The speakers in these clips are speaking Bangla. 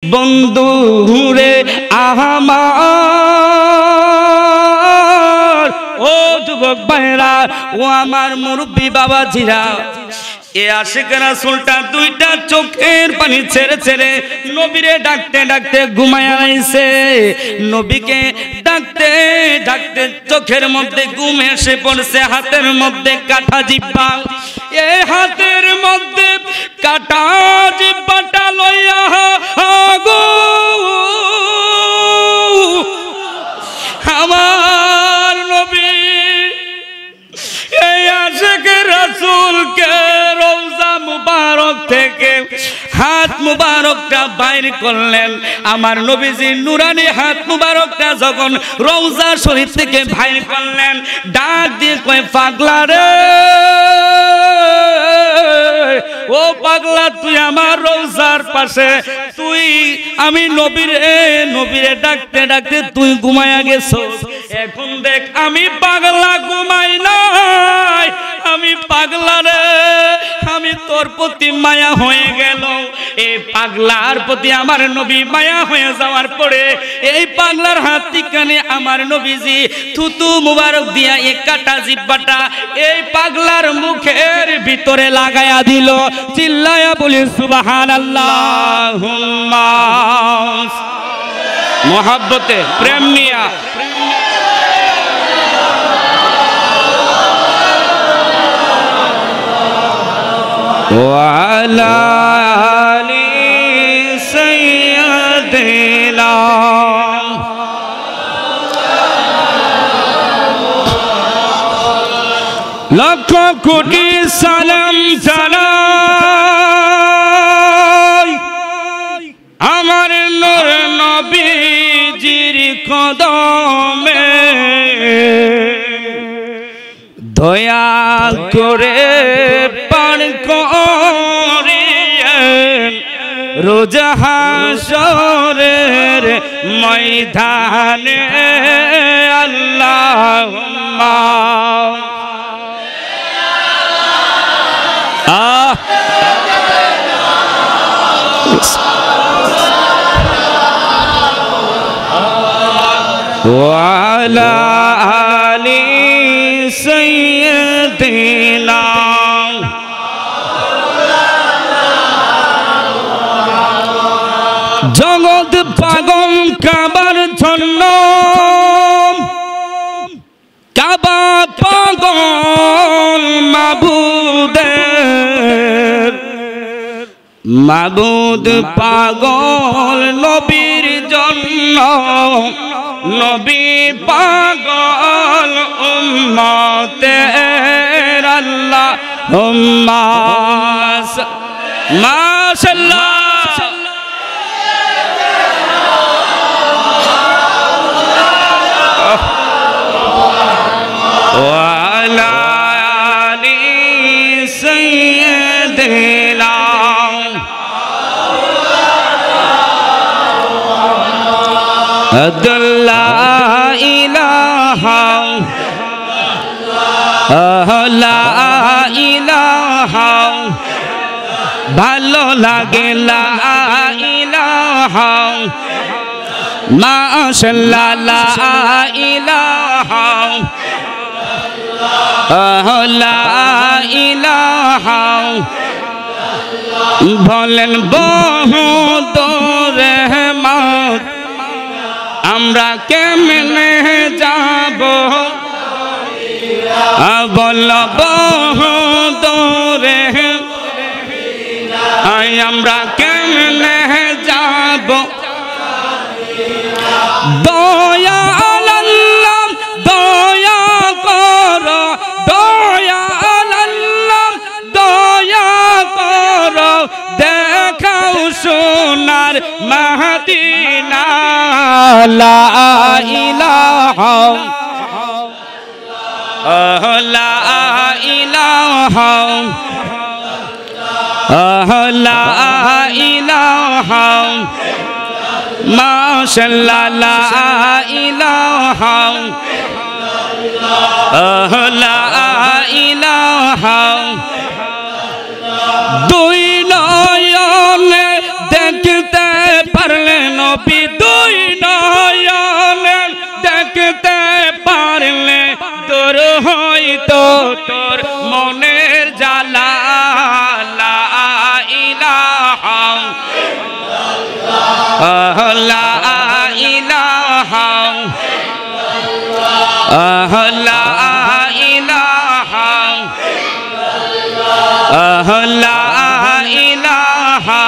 বন্ধু রে আমার, ও যুবক ভাইরা, ও আমার মুরব্বী বাবাজিরা, এ আশিক রাসূলটা দুইটা চোখের পানি ছেড়ে ছেড়ে নবীরে ডাকতে ডাকতে ঘুমায়া আইছে। নবীকে ডাকতে ডাকতে চোখের মধ্যে ঘুম এসে পড়ছে। হাতের মধ্যে কাটা জিহ্বা, এই হাতের মধ্যে কাটা জিহ্বাটা লইয়া গো আমার নবী এই আশিক রাসূলকে রওজা মুবারক থেকে হাত মুবারকটা বাইর করলেন। আমার নবীজি নুরানি হাত মুবারকটা যখন রওজা শরীফ থেকে বাইর করলেন, ডাক দিয়ে কয়, পাগলা রে, ও পাগলা, তুই আমার রওজার পাশে, তুই আমি নবীরে ডাকতে ডাকতে তুই ঘুমায়া গেছস। এখন দেখ আমি পাগলা ঘুমাই নাই, আমি পাগলা রে, আমি তোর প্রতি মায়া হয়ে গেল। এই পাগলার প্রতি আমার নবী মায়া হয়ে যাওয়ার পরে এই পাগলার হাত থেকে আমার নবীজি থুতু মুবারক দিয়া এই কাটা জিহ্বাটা এই পাগলার মুখের ভিতরে লাগায়া দিল। চিল্লায়া বলি সুবহানাল্লাহুম্মা, মোহাব্বতে প্রেম নিয়া ওয়ালা আলি সাইয়্যিদিনা। লক্ষ কোটি সালাম জানাই আমার নূর নবীজির কদমে, দয়া করে পার করিয়েন রোজ হাসরের ময়দানে। আল্লাহুম্মা ওয়ালা আলি সাইয়্যিদিনা। জগৎ পাগল কাবার জন্য, কাবা পাগল মাবুদের, মাবুদ পাগল নবীর জন্য, নবী পাগল উম্মতের। আল্লাহুম্মা মাশাআল্লাহ। ওয়ালা আলি সাইয়্যিদিনা। লা ইলাহা লা ইলাহা, ভালো লাগে লা ইলাহা, মাশাআল্লাহ লা ইলাহা লা ইলাহা। বলেন বহুত রহমত আমরা কেমনে যাব, বল বহুত আমরা কেমনে যাব। দয়া আল্লাহ দয়া কর, দয়া আল্লাহ দয়া কর, দেখাও সোনার মদিনা। লা ইলাহা লা ইলাহা লা ইলাহা, মাশাআল্লাহ লা ইলাহা লা ইলাহা। দুই নয়নে দেখতে পার নবী দুই নয়নে দেখতে পারলে দূর হইতো তোর মনের জ্বালা লা ইলাহা লা ইলাহা লা ইলাহা লা ইলাহা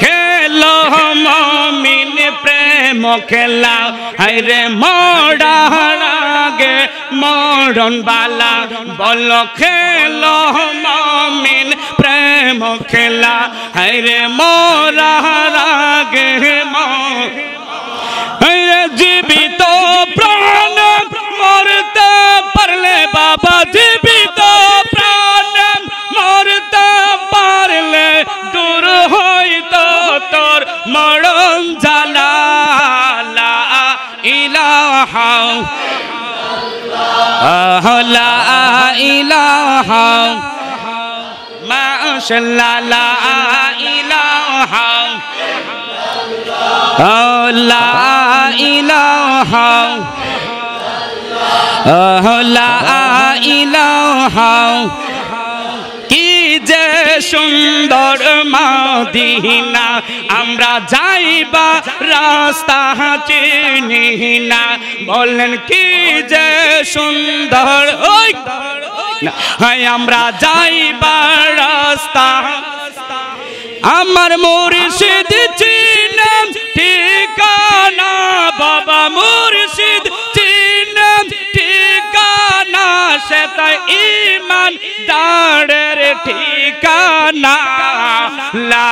খেলো মুমিন প্রেম খেলা হায়রে মরাগে মরণ বালা বলো খেলো মুমিন প্রেম খেলা হায়রে মরাগে হায়রে জীবিত প্রাণ মরতে পারলে বাবা জীবিত প্রাণ মরতে পারলে দূর হইতো তোর মরণ জ্বালা লা ইলাহা লা ইলাহা মাশাআল্লাহ লা ইলাহা লা ইলাহা লা ইলাহা কি যে সুন্দর মদিনা আমরা যাইবা রাস্তা চিনি না বলেন কি যে সুন্দর ওই আমরা যাইবা রাস্তা আমার মুর্শিদ চিনেন ঠিকানা বাবা মুর্শিদ চিনেন ঠিকানা সে তাই ঈমান দাঁড়ের ঠিকানা লা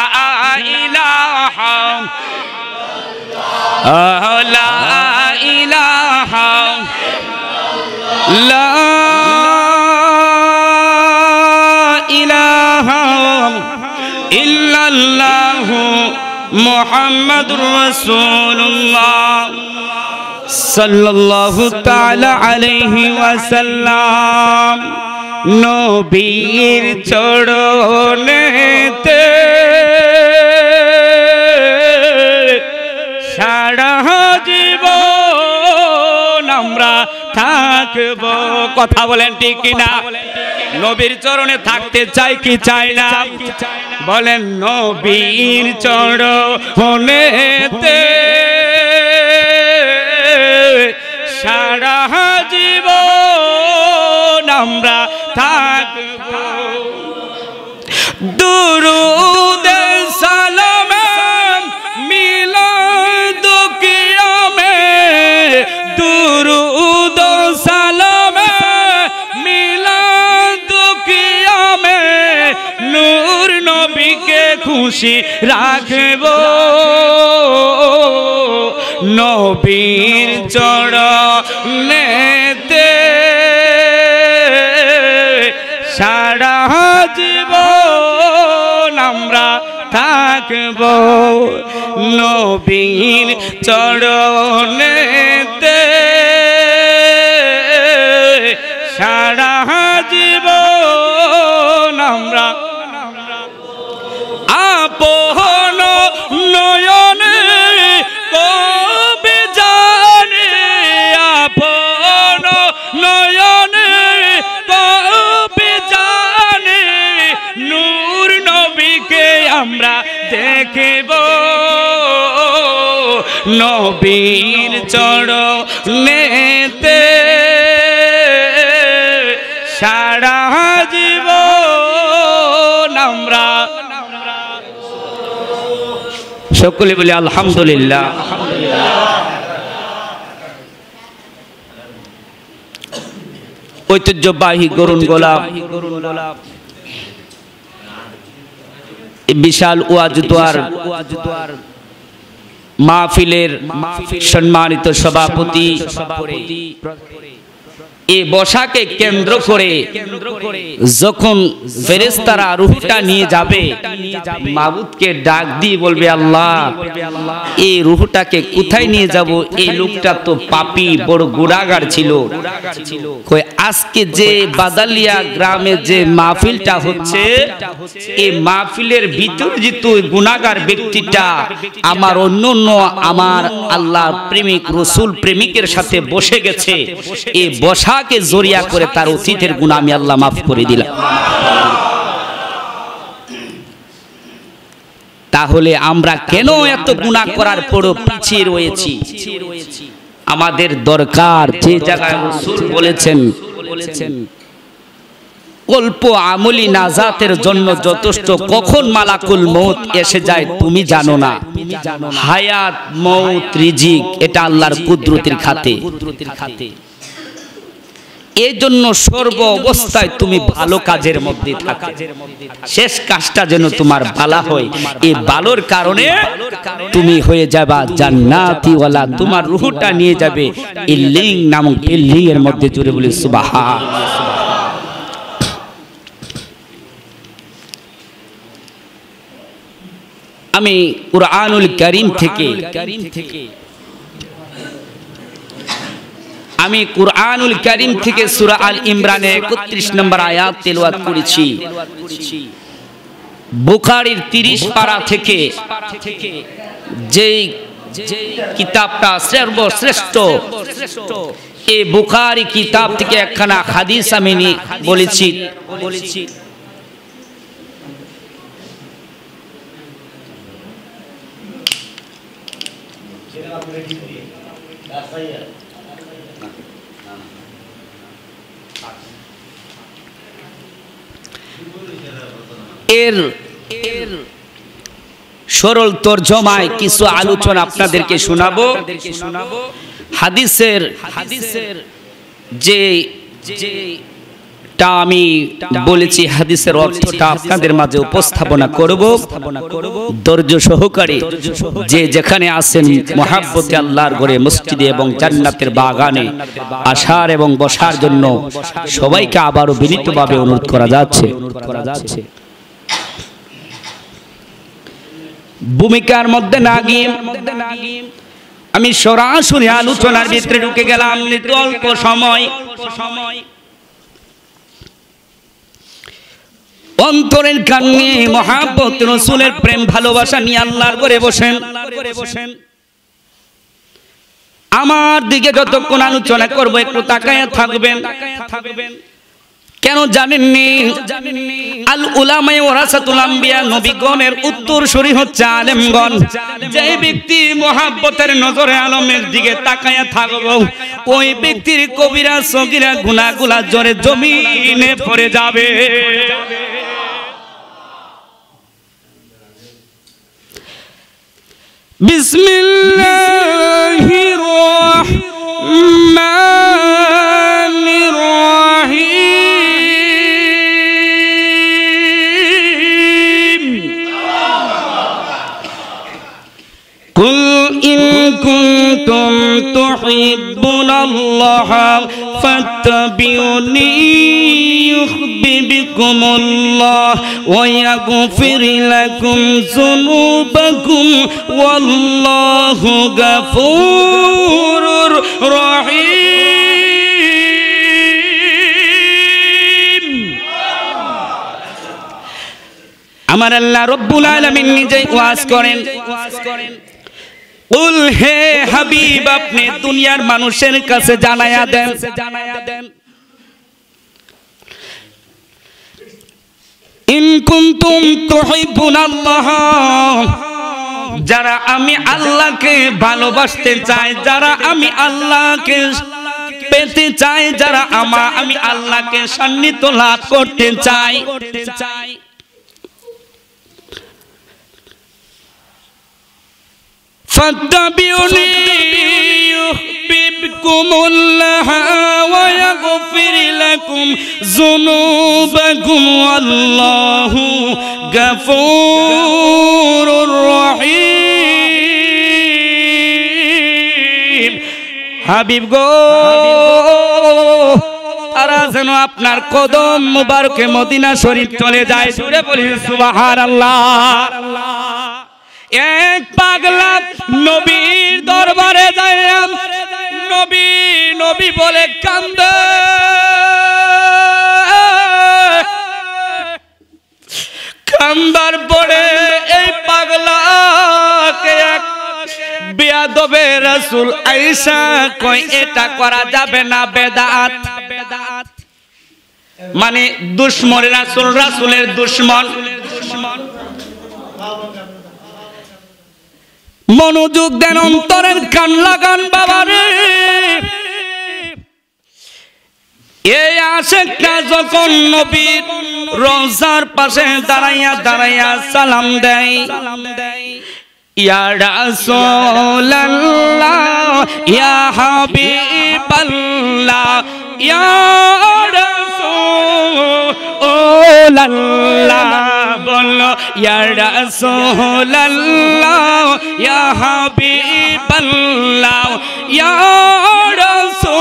ইলাহা লা ইলাহা লা ইলাহা ইল্লাল্লাহু মুহাম্মাদুর রাসূলুল্লাহ সাল্লাল্লাহু তাআলা আলাইহি ওয়াসাল্লাম নবীর চরণেতে সারা জীবন আমরা থাকব কথা বলেন ঠিক কিনা নবীর চরণে থাকতে চাই কি চাই না বলেন নবীর চরণেতে সারা জীবন আমরা থাকব দুরূদ সালাম মিলাদ কিয়ামে দুরূদ সালাম মিলাদ কিয়ামে নূর নবীকে খুশি রাখব নবীর চরণেতে সারা জীবন আমরা থাকব নবীর চরণেতে সারা জীবন আমরা আপন নয়নে কবে জানে আপন নয়নে কবে জানে নূর নবীকে আমরা দেখব নবীর চরণেতে সারা জীবন আমরা সকলে বলি আলহামদুলিল্লাহ ঐতিহ্যবাহী গরুন গোলাপ বিশাল ওয়াজ দোয়ার মাহফিলের সম্মানিত সভাপতি এই বসাকে কেন্দ্র করে যখন ফেরেশতারা রূহটা নিয়ে যাবে, মাবুদকে ডাক দিয়ে বলবে, আল্লাহ এই রূহটাকে কোথায় নিয়ে যাব? এই লোকটা তো পাপী, বড় গুনাহগার ছিল। কই আজকে যে বাদালিয়া গ্রামে যে মাহফিলটা হচ্ছে, এই মাহফিলের ভিতর যে তুই গুনাহগার ব্যক্তিটা আমার অন্য আমার আল্লাহর প্রেমিক রাসূল প্রেমিকের সাথে বসে গেছে, এই বসাকে জড়িয়া করে তার অতীতের গুনাহ আমি আল্লাহ মাফ করে দিলাম। তাহলে আমরা কেন এত গুনাহ করার পরও পিছিয়ে রয়েছি? আমাদের দরকার, যে জায়গায় রাসূল বলেছেন অল্প আমলি নাজাতের জন্য যথেষ্ট, কখন মালাকুল মউত এসে যায় তুমি জানো না। হায়াত মউত রিজিক এটা আল্লাহর কুদরতের খাতে। এই জন্য সর্ব অবস্থায় তুমি ভালো কাজের মধ্যে থাকো, শেষ কাজটা যেন তোমার ভালো হয়। এই ভালোর কারণে তুমি হয়ে যাবা জান্নাতি ওয়ালা, তোমার রূহটা নিয়ে যাবে ইল্লিং নামক বিল্ডিং এর মধ্যে। জুড়ে বলি সুবহানাল্লাহ। আমি কুরআনুল কারীম থেকে সূরা আল ইমরানের 31 নম্বর আয়াত তেলাওয়াত করেছি। বুখারীর 30 পারা থেকে যে কিতাবটা সর্বশ্রেষ্ঠ, এই বুখারী কিতাব থেকে একখানা হাদিস আমি বলেছি। এর সরল তরজমায় কিছু আলোচনা আপনাদেরকে শোনাবো। হাদিসের যে আমি বলেছি, হাদিসের অর্থটা আপনাদের মাঝে উপস্থাপনা করব ধৈর্য সহকারে। যে যেখানে আছেন মুহাব্বতে আল্লাহর ঘরে, মসজিদে এবং জান্নাতের বাগানে আসার এবং বসার জন্য সবাইকে আবারও বিনীতভাবে অনুরোধ করা যাচ্ছে। ভূমিকার মধ্যে না গিয়ে আমি সরাসরি আলোচনার ভিতরে ঢুকে গেলাম। অল্প সময় অন্তরের কানে মহাব্বত রাসূলের প্রেম ভালোবাসা নিয়ে আল্লাহর ঘরে বসেন। আমার দিকে যতক্ষণ আলোচনা করব একটু তাকায়া থাকবেন। কেন জানেননি? আল উলামা ওয়ারাসাতুল আম্বিয়া, নবীগণের উত্তরসূরি হচ্ছে আলেমগণ। যে ব্যক্তি মহাব্বতের নজরে আলমের দিকে তাকায়া থাকবো, ওই ব্যক্তির কবিরা সগীরা গুনাহগুলা জোরে জমিনে পড়ে যাবে। বিসমিল্লাহির রাহমানির রাহিম। কুল ইন কুনতুম তুহিব্বুনাল্লাহ ফাত্তাবিউনি ইউহিব্বুকুমুল্লাহ ওয়া ইয়াগফির লাকুম যুনুবাকুম ওয়াল্লাহু গাফুরুর রহিম। আমার আল্লাহ রব্বুল আলামিন নিজেই ওয়াজ করেন, উল হে হাবিব, আপনি দুনিয়ার মানুষের কাছে জানায়া দেন, ইন কুনতুম তুহিব্বুনাল্লাহ, যারা আমি আল্লাহকে ভালোবাসতে চাই, যারা আমি আল্লাহকে পেতে চাই, যারা আমি আল্লাহকে সান্নিধ্য লাভ করতে চাই, ফাত্তাবিউনি ইউহিব্বুকুমুল্লাহ ওয়া ইয়াগফির লাকুম যুনুবাকুম ওয়াল্লাহু গাফুরুর রহিম। হাবিব গো, তারা যেন আপনার কদম মুবারকে মদিনা শরীফ চলে যায়। জোরে বলি সুবহানাল্লাহ। এক পাগলা নবীর দরবারে যায়, নবী নবী বলে কান্দে। কান্দার পরে এই পাগলাকে এক বেয়াদবে রাসূল আয়েশা কই এটা করা যাবে না, বেদাত। মানে দুশমন রাসূল, রাসূলের দুশমন। মনোযোগ দেন, অন্তরের কান লাগান বাবারে। এই আশিকটা যখন নবীর রওজার পাশে দাঁড়াইয়া দাঁড়াইয়া সালাম দেয়, ইয়া রাসূলুল্লাহ ইয়া হাবিবাল্লাহ ইয়া রাসূলুল্লাহ, বলো ইয়া রাসূলুল্লাহ ইয়া হাবিবাল্লাহ ইয়া রাসূলুল্লাহ।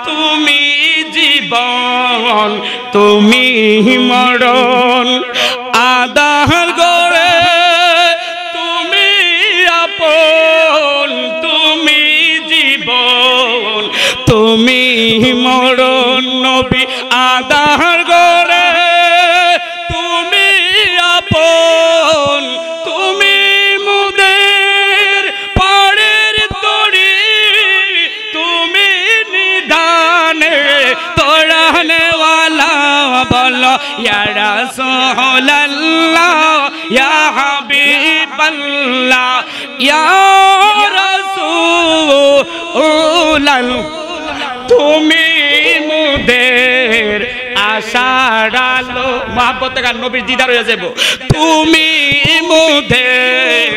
তুমি জীবন তুমি মরণ, আদার গড়ে তুমি আপন। তুমি জীবন তুমি মরণ, নবী আদার গড়ে তুমি আপন। তুমি মুদের পাড়ের তরি, তুমি নিদানে তোরানেওয়ালা, বলো ইয়া রাসূলুল্লাহ ইয়া হাবিবাল্লাহ ইয়া রাসূলুল্লাহ। তুমি মুদের আশার আলো, মহব্বতে গান নবীর দিদার হয়ে যাব। তুমি মুদের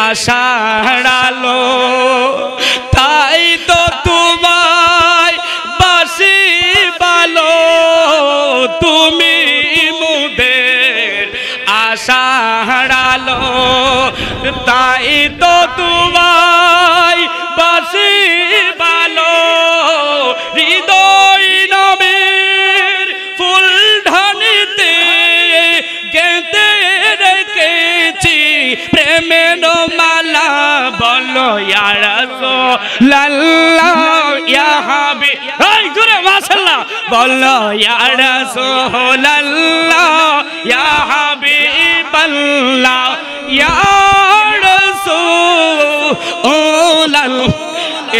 আশার আলো, তাই তো তোমায় বাসি ভালো। তুমি মুদের আশার আলো, তাই তো তোমায় বাসি ভালো। হৃদয় নবীর ফুল ঢানিতে গেঁথে রেখেছি প্রেমের মালা, বলো ইয়া রাসূলুল্লাহ ইয়া হাবিব, এই জোরে মাশাআল্লাহ, বলো ইয়া রাসূলুল্লাহ ইয়া হাবিবাল্লাহ ইয়া রাসূলুল্লাহ।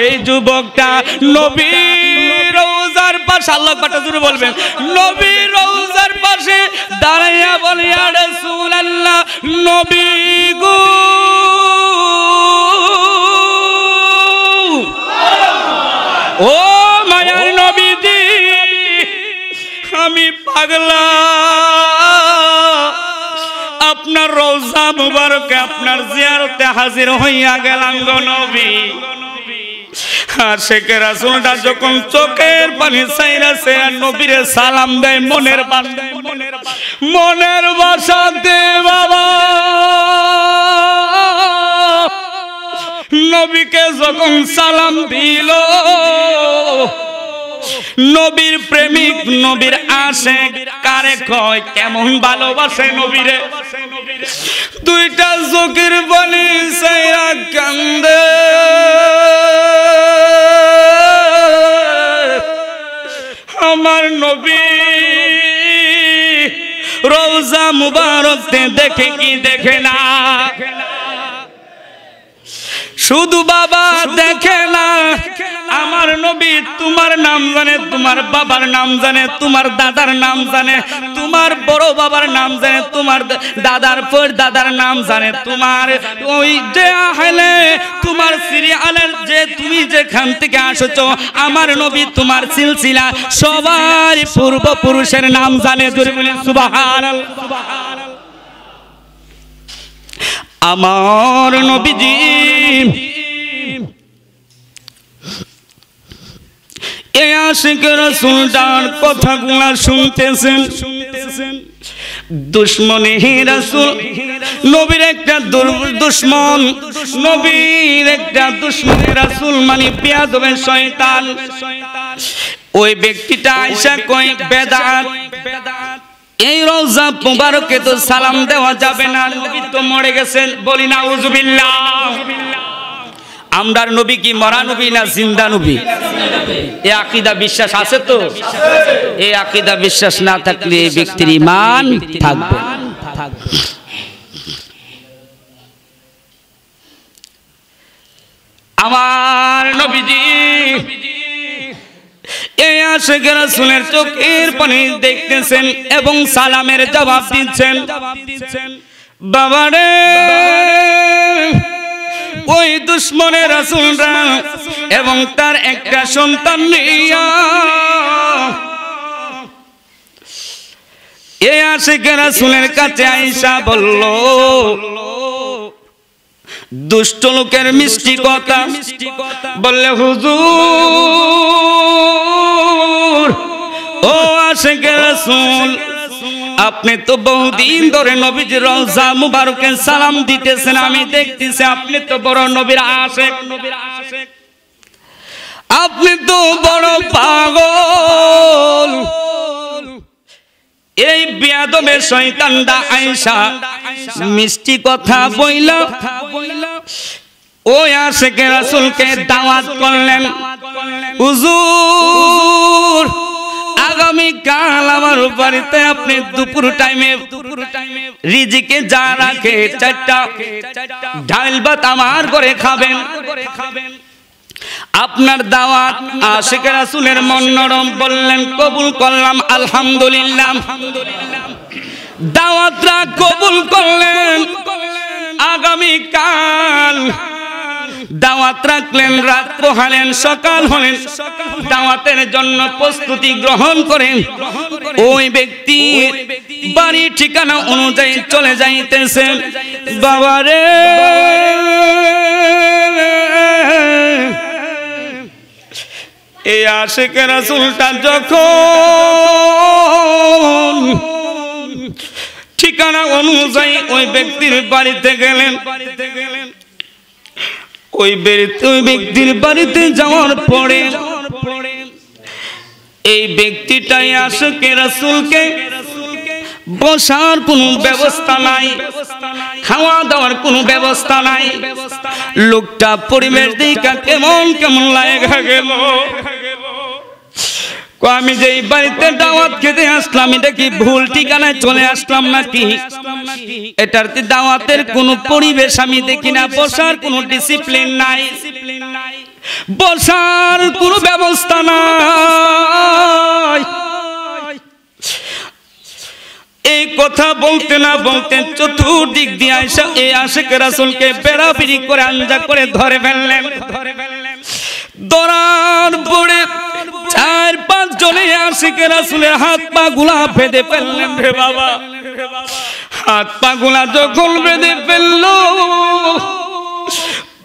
এই যুবকটা নবীর রওজার পাশে, আল্লাহু আকবার জোরে বলবেন, নবীর রওজার পাশে দাঁড়াইয়া বলে ইয়া রাসূলুল্লাহ, নবী গো ও মায়ার নবীজি, আমি পাগলা, আপনার রওজা মুবারকে আপনার জিয়ারতে হাজির হইয়া গেলাম গো নবী। আশিক রাসূলটা যখন চোখের পানি ছাইরাছে আর নবীরে সালাম দেয় মনের ভাষায়, মনের ভাষাতে বাবা। নবীকে যখন সালাম দিল, নবীর প্রেমিক নবীর আশিক কারে কয়, কেমন ভালোবাসে নবীরে, দুইটা চোখের পানি ছাইরা কান্দে। আমার নবী রওজা মুবারকতে দেখে কি দেখে না, শুধু বাবা দেখে না, আমার নবী তোমার নাম জানে, তোমার বাবার নাম জানে, তোমার দাদার নাম জানে, তোমার বড় বাবার নাম জানে, তোমার দাদার পর দাদার নাম জানে, তোমার ওই যে আহলে তোমার সিরিয়ালের যে তুমি যেখান থেকে আসছো, আমার নবী তোমার সিলসিলা সবার পূর্বপুরুষের নাম জানে। জোরে বলি সুবহানাল্লাহ। আমার নবীজি এই আশিক রাসূলটার কথাগুলো শুনতেছেন, দুশমনে রাসূল নবীর একটা দুশমন, নবীর একটা দুশমন রাসূল মানে বেয়াদবের শয়তান। ওই ব্যক্তিটা আয়েশা কয় বেদাত, এই রওজা মুবারকে তো সালাম দেওয়া যাবে না, নবী তো মরে গেছেন। বলি নাউজুবিল্লাহ। আমরার নবী কি মরা নবী না জিন্দা নবী? এই আকীদা বিশ্বাস আছে তো? এই আকীদা বিশ্বাস না থাকলে এই ব্যক্তির ঈমান থাকবে। আমার নবীজি এই আশিক রাসূলের চোখের পানি দেখতেছেন এবং সালামের জবাব দিচ্ছেন। বাবারে, ওই দুশমনের রাসূলরা এবং তার একটা সন্তান নিয়া এই আশিক রাসূলের কাছে আয়েশা বলল, দুষ্ট লোকের মিষ্টি কথা বললে, হুজুর ও আশিক রাসূল, আপনি তো বহুদিন ধরে নবীজির রওজা মুবারকে সালাম দিতেছেন, আমি দেখতেছি আপনি তো বড় নবীর আশিক, আপনি তো বড় পাগল। এই বেয়াদবের শয়তানটা আয়েশা মিষ্টি কথা বইলা ওই আশিক রাসূলকে দাওয়াত করলেন, হুজুর আগামী কাল আমার বাড়িতে আপনি দুপুর টাইমে রিজিকে যা রাখে 4টা ডাল ভাত আমার ঘরে খাবেন। আপনার দাওয়াত আশিক রাসূলের মন নরম, বললেন কবুল করলাম, আলহামদুলিল্লাহ। দাওয়াতটা কবুল করলেন। আগামী কাল দাওয়াত রাখলেন, রাত পোহালেন, সকাল হলেন, দাওয়াতের জন্য প্রস্তুতি গ্রহণ করেন। ওই ব্যক্তি বাড়ি ঠিকানা অনুযায়ী চলে যাইতেছেন। বাবারে, এই আশিক রাসূলটা যখন ঠিকানা অনুযায়ী ওই ব্যক্তির বাড়িতে গেলেন, ওই ব্যক্তির বাড়িতে যাওয়ার পরে এই ব্যক্তিটাই আশিক রাসূলকে বসার কোনো ব্যবস্থা নাই, খাওয়া দাওয়ার কোনো ব্যবস্থা নাই। লোকটা পরিবেশ দেখা কেমন কেমন লাগা গেল। আমি যে বাড়িতে দাওয়াত খেতে আসলাম, এটা কি ভুল ঠিকানায় চলে আসলাম নাকি? এটার দাওয়াতের কোনো পরিবেশ আমি দেখি না, বসার কোনো ডিসিপ্লিন নাই, বসার কোনো ব্যবস্থা নাই। এই কথা বলতে না বলতে চতুর্দিক দিয়ে আয়েশা এই আশিক রাসূলকে বেড়াবিড়ি করে আঞ্জা করে ধরে ফেললেন। ধরার পরে 4-5 জনে আশিক রাসূলের হাত পা গুলা বেঁধে ফেললেন। রে বাবা, হাত পা গুলা যখন বেঁধে ফেললো,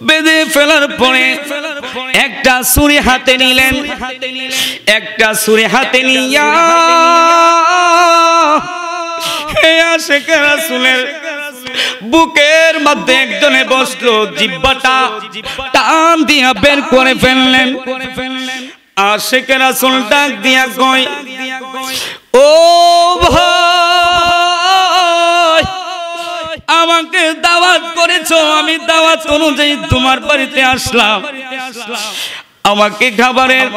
বেঁধে ফেলার পরে একটা ছুরি হাতে নিলেন। একটা ছুরি হাতে নিয়া আশিক রাসূলের বুকের মধ্যে একজনে বসলো, জিহ্বাটা টান দিয়া বের করে ফেললেন। আশিক রাসূল ডাক দিয়া কয়, ও ভাই, আমাকে দাওয়াত করেছো, আমি দাওয়াত অনুযায়ী তোমার বাড়িতে আসলাম, আমাকে খাবারের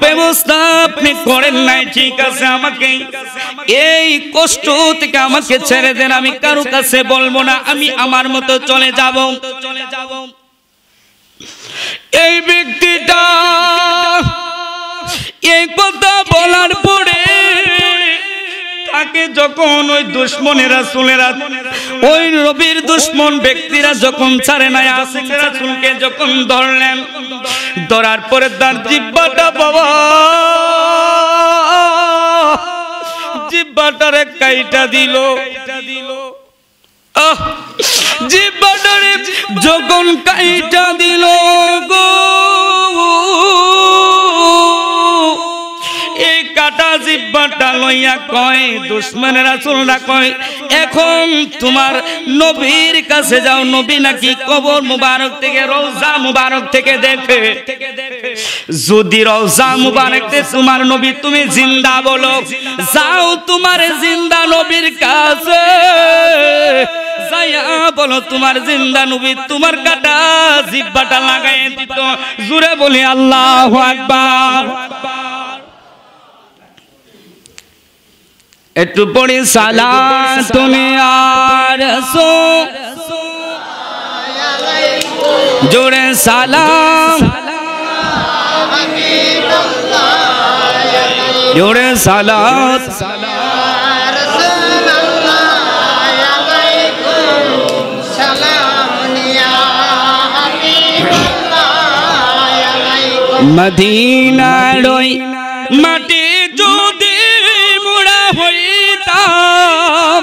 ব্যবস্থা আপনি করেন নাই, ঠিক আছে, আমাকে এই কষ্ট থেকে আমাকে ছেড়ে দেন, আমি কারো কাছে বলবো না, আমি আমার মতো চলে যাব। এই ব্যক্তিটা এই কথা বলার পরে তাকে যখন ওই দুশমনের রাসূলেরা, ওই নবীর দুশমন ব্যক্তিরা যখন ছাড়ে নাই, আশিক রাসূলকে যখন ধরলেন, ধরার পরে তার জিহ্বাটা, বাবা জিহ্বাটারে কাইটা দিল। জিহ্বাটারে যখন কাইটা দিল গো, এই কাটা জিহ্বাটা লইয়া কয় দুশমনের রাসূলরা কয় এখন তোমার নবীর কাছে যাও নবী নাকি কবর মুবারক থেকে রওজা মুবারক থেকে দেখে যদি রওজা মুবারকতে তোমার নবী তুমি জিন্দা বলো যাও তোমার জিন্দা নবীর কাছে যাইয়া বলো তোমার জিন্দা নবী তোমার কাটা জিহ্বাটা লাগায় দিত জোরে বলি আল্লাহু আকবার একটু পড়ি সালাতুন ইয়া রাসূল জোরে সালাম জোরে সালাত মদিনার ওই মাটি যদি মুড়া হইতাম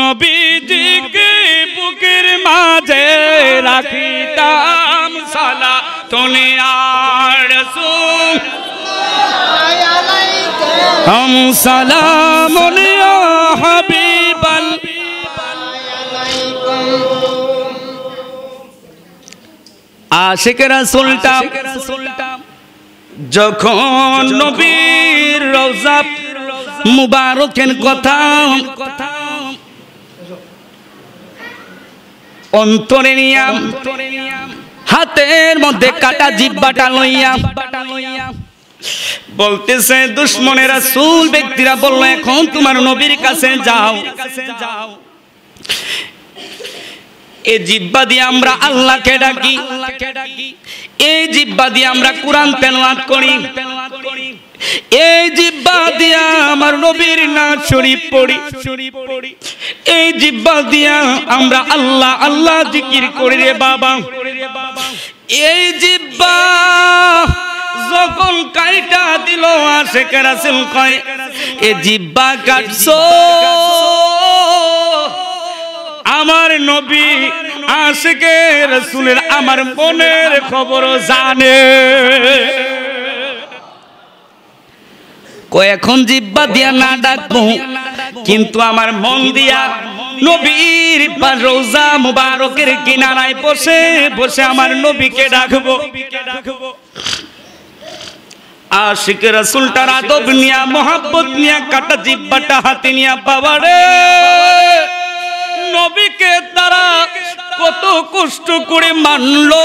নবীজিকে বুকের মাঝে রাখিতাম সালাতুন ইয়া রাসূল হাম সালামুন ইয়া হাবিবাল আশিক রাসূলটা যখন নবীর রওজা মুবারকের কথা অন্তরে নিয়া হাতের মধ্যে কাটা জিহ্বাটা লইয়া বলতেছে দুশমনের রাসূল ব্যক্তিরা বলল এখন তোমার নবীর কাছে যাও এই জিহ্বা দিয়ে আমরা আল্লাহকে ডাকি এই জিহ্বা দিয়ে আমরা কোরআন তেলাওয়াত করি এই জিহ্বা দিয়ে আমার নবীর নাম শরীফ পড়ি এই জিহ্বা দিয়ে আমরা আল্লাহ আল্লাহ জিকির করি রে বাবা এই জিহ্বা যখন কাইটা দিল আশিক রাসূল কয় এই জিহ্বা কাটছো আমার নবী আশিক রাসূলের আমার মনের খবর জানে কয় এখন জিহ্বা দিয়া না ডাকবো কিন্তু আমার মন দিয়া নবীর রওজা মুবারকের কিনারায় বসে বসে আমার নবীকে ডাকবো আশিক রাসূলটার আদব নিয়া মোহাব্বত নিয়া কাটা জিহ্বাটা হাতে নিয়া বাবারে নবীকে তারা কত কষ্ট করে মানলো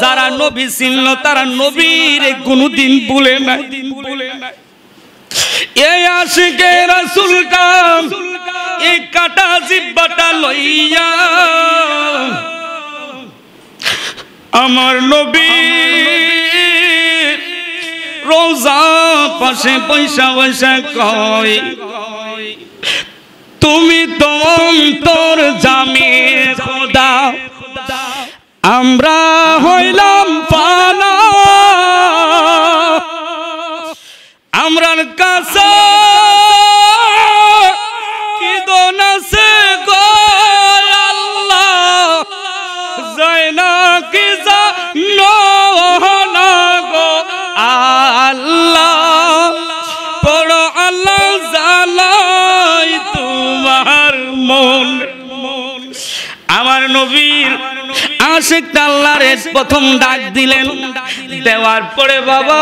যারা নবী ছিল তারা নবীর কোনদিন ভুলে নাই এই আশিক রাসূলটা এই কাটা জিহ্বাটা লইয়া আমার নবী রওজা পাশে পয়সা পয়সা কয় তুমি তো অন্তর জামি খোদা আমরা হইলাম ফানা আমরার কাছে কি দোন আছে গো আল্লাহ যায় না কি জানো না গো আল্লাহ পড়ো আল্লাহ জানাই তোমার মন আমার নবীর আশিক আল্লাহর প্রথম ডাক দিলেন দেওয়ার পরে বাবা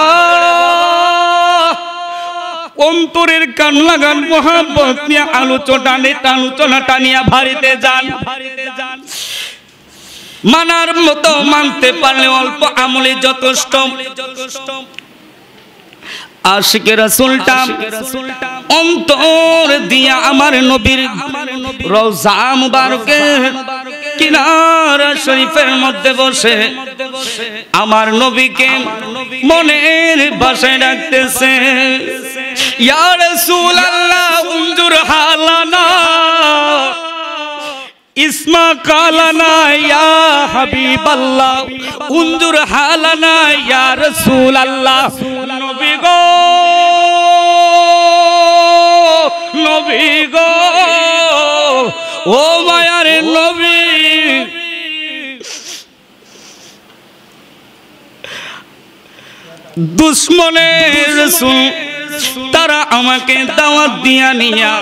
অন্তরের কান লাগান মোহাব্বত নিয়ে আলোচনাটা নিয়ে বাড়িতে যান মানার মতো মানতে পারলে অল্প আমলে যথেষ্ট আশিক রাসূলটা অন্তর দিয়া আমার নবীর রওজা মুবারকের কিনারা শরীফের মধ্যে বসে আমার নবীকে মনের ভাষায় ডাকতেছে ইয়া রাসূলুল্লাহ উনজুর হালানা ইসমা কালানা ইয়া হাবিবাল্লাহ উনজুর হালানা ইয়া রাসূলুল্লাহ নবী গো ও মায়ার নবী দুশ্মনের রাসূল তারা আমাকে দাওয়াত দিয়া নিয়া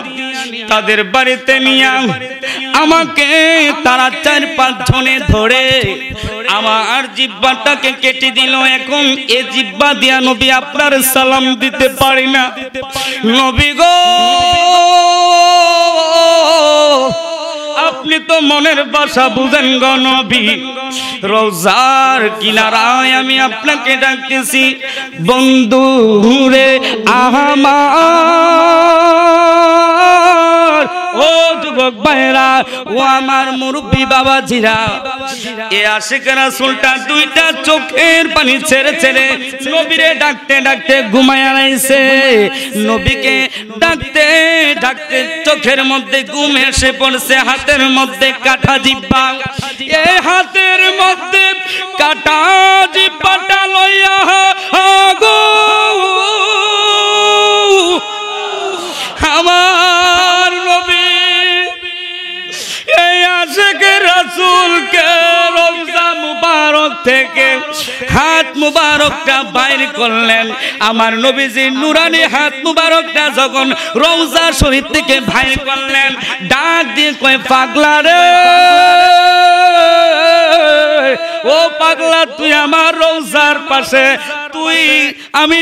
তাদের বাড়িতে নিয়া আমাকে তারা 4-5 জনে ধরে আমার জিহ্বাটাকে কেটে দিল। এখন এই জিহ্বা দিয়া নবী আপনার সালাম দিতে পারি না। নবী গো আপনি তো মনের ভাষা বুঝেন গো নবী। রওজার কিনারায় আমি আপনাকে ডাকতেছি বন্ধু রে আমার, ও যুবক ভাইরা, ও আমার মুরব্বী বাবাজিরা। এ আশিক রাসূলটা 2টা চোখের পানি ছেড়ে ছেড়ে নবীরে ডাকতে ডাকতে ঘুমায়া রইছে। নবীকে ডাকতে ডাকতে চোখের মধ্যে ঘুম এসে পড়ছে। হাতের মধ্যে কাটা জিহ্বা, এই হাতের মধ্যে কাটা জিহ্বাটা লইয়া গো আমার নবী এই আশিক রাসূলকে রওজা মুবারক থেকে হাত মুবারকটা বাইর করলেন। আমার নবীজি নুরানি হাত মুবারকটা যখন রওজা শরীফ থেকে বাইর করলেন, ডাক দিয়ে কয় পাগলা রে, ও পাগলা তুই আমার রওজার পাশে, তুই আমি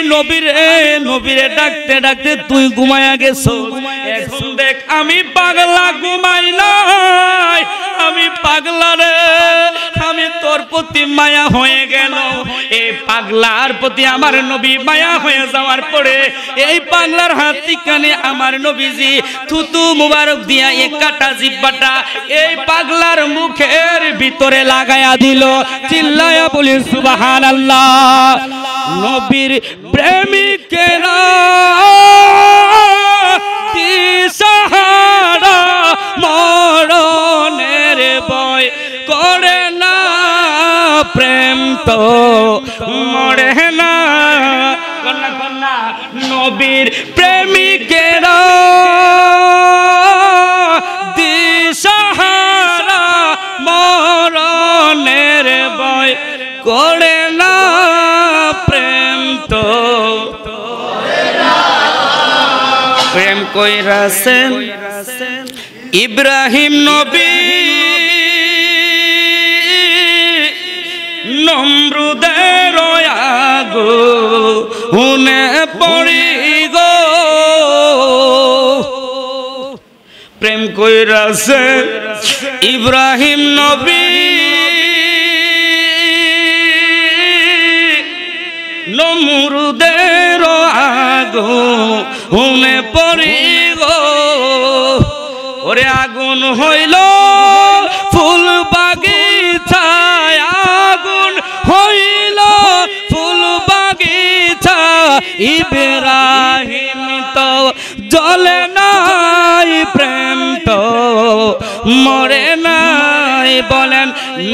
নবীরে ডাকতে ডাকতে তুই ঘুমায়া গেছো। এখন দেখ আমি পাগলা ঘুমাই নাই, আমি পাগলা রে, আমি তোর প্রতি মায়া হয়ে গেল। এই পাগলার প্রতি আমার নবী মায়া হয়ে যাওয়ার পরে এই পাগলার হাত কানে আমার নবীজি থুতু মুবারক দিয়া এই কাটা জিহ্বাটা এই পাগলার মুখের ভিতরে লাগায়া দিল। চিল্লায়া বলি সুবহানাল্লাহ। নবীর প্রেমিকেরা দিশাহারা মরণের ভয় করে না, প্রেম তো মরে না। কন্যা কন্যা নবীর প্রেমিকেরা দিশাহারা মরণের ভয় করে না, প্রেম তো প্রেম কইরাছেন ইব্রাহিম নবী নমরুদের আগুনে পড়ি গো, প্রেম কইরাছেন ইব্রাহিম নবী নমরুদের আগুনে পড়ি গো। ওরে আগুন হইল ফুল বাগিচায়, আগুন হইল ফুল বাগিচা, ইব্রাহিম তো জ্বলে নাই, প্রেম তো মরে নাই। বলেন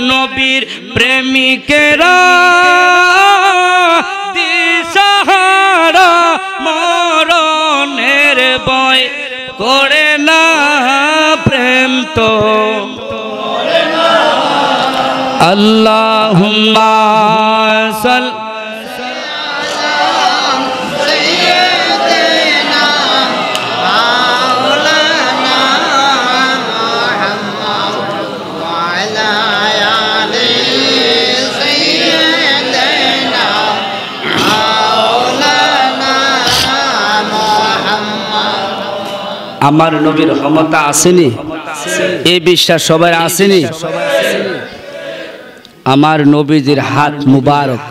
নবীর প্রেমিকেরা দিশাহারা মরণের ভয় করে না, প্রেম তো আল্লাহুম্মা সাল্লি আমার নবীর ক্ষমতা আসেনি, এই বিশ্বাস সবার আসেনি। আমার নবীজির হাত মুবারক,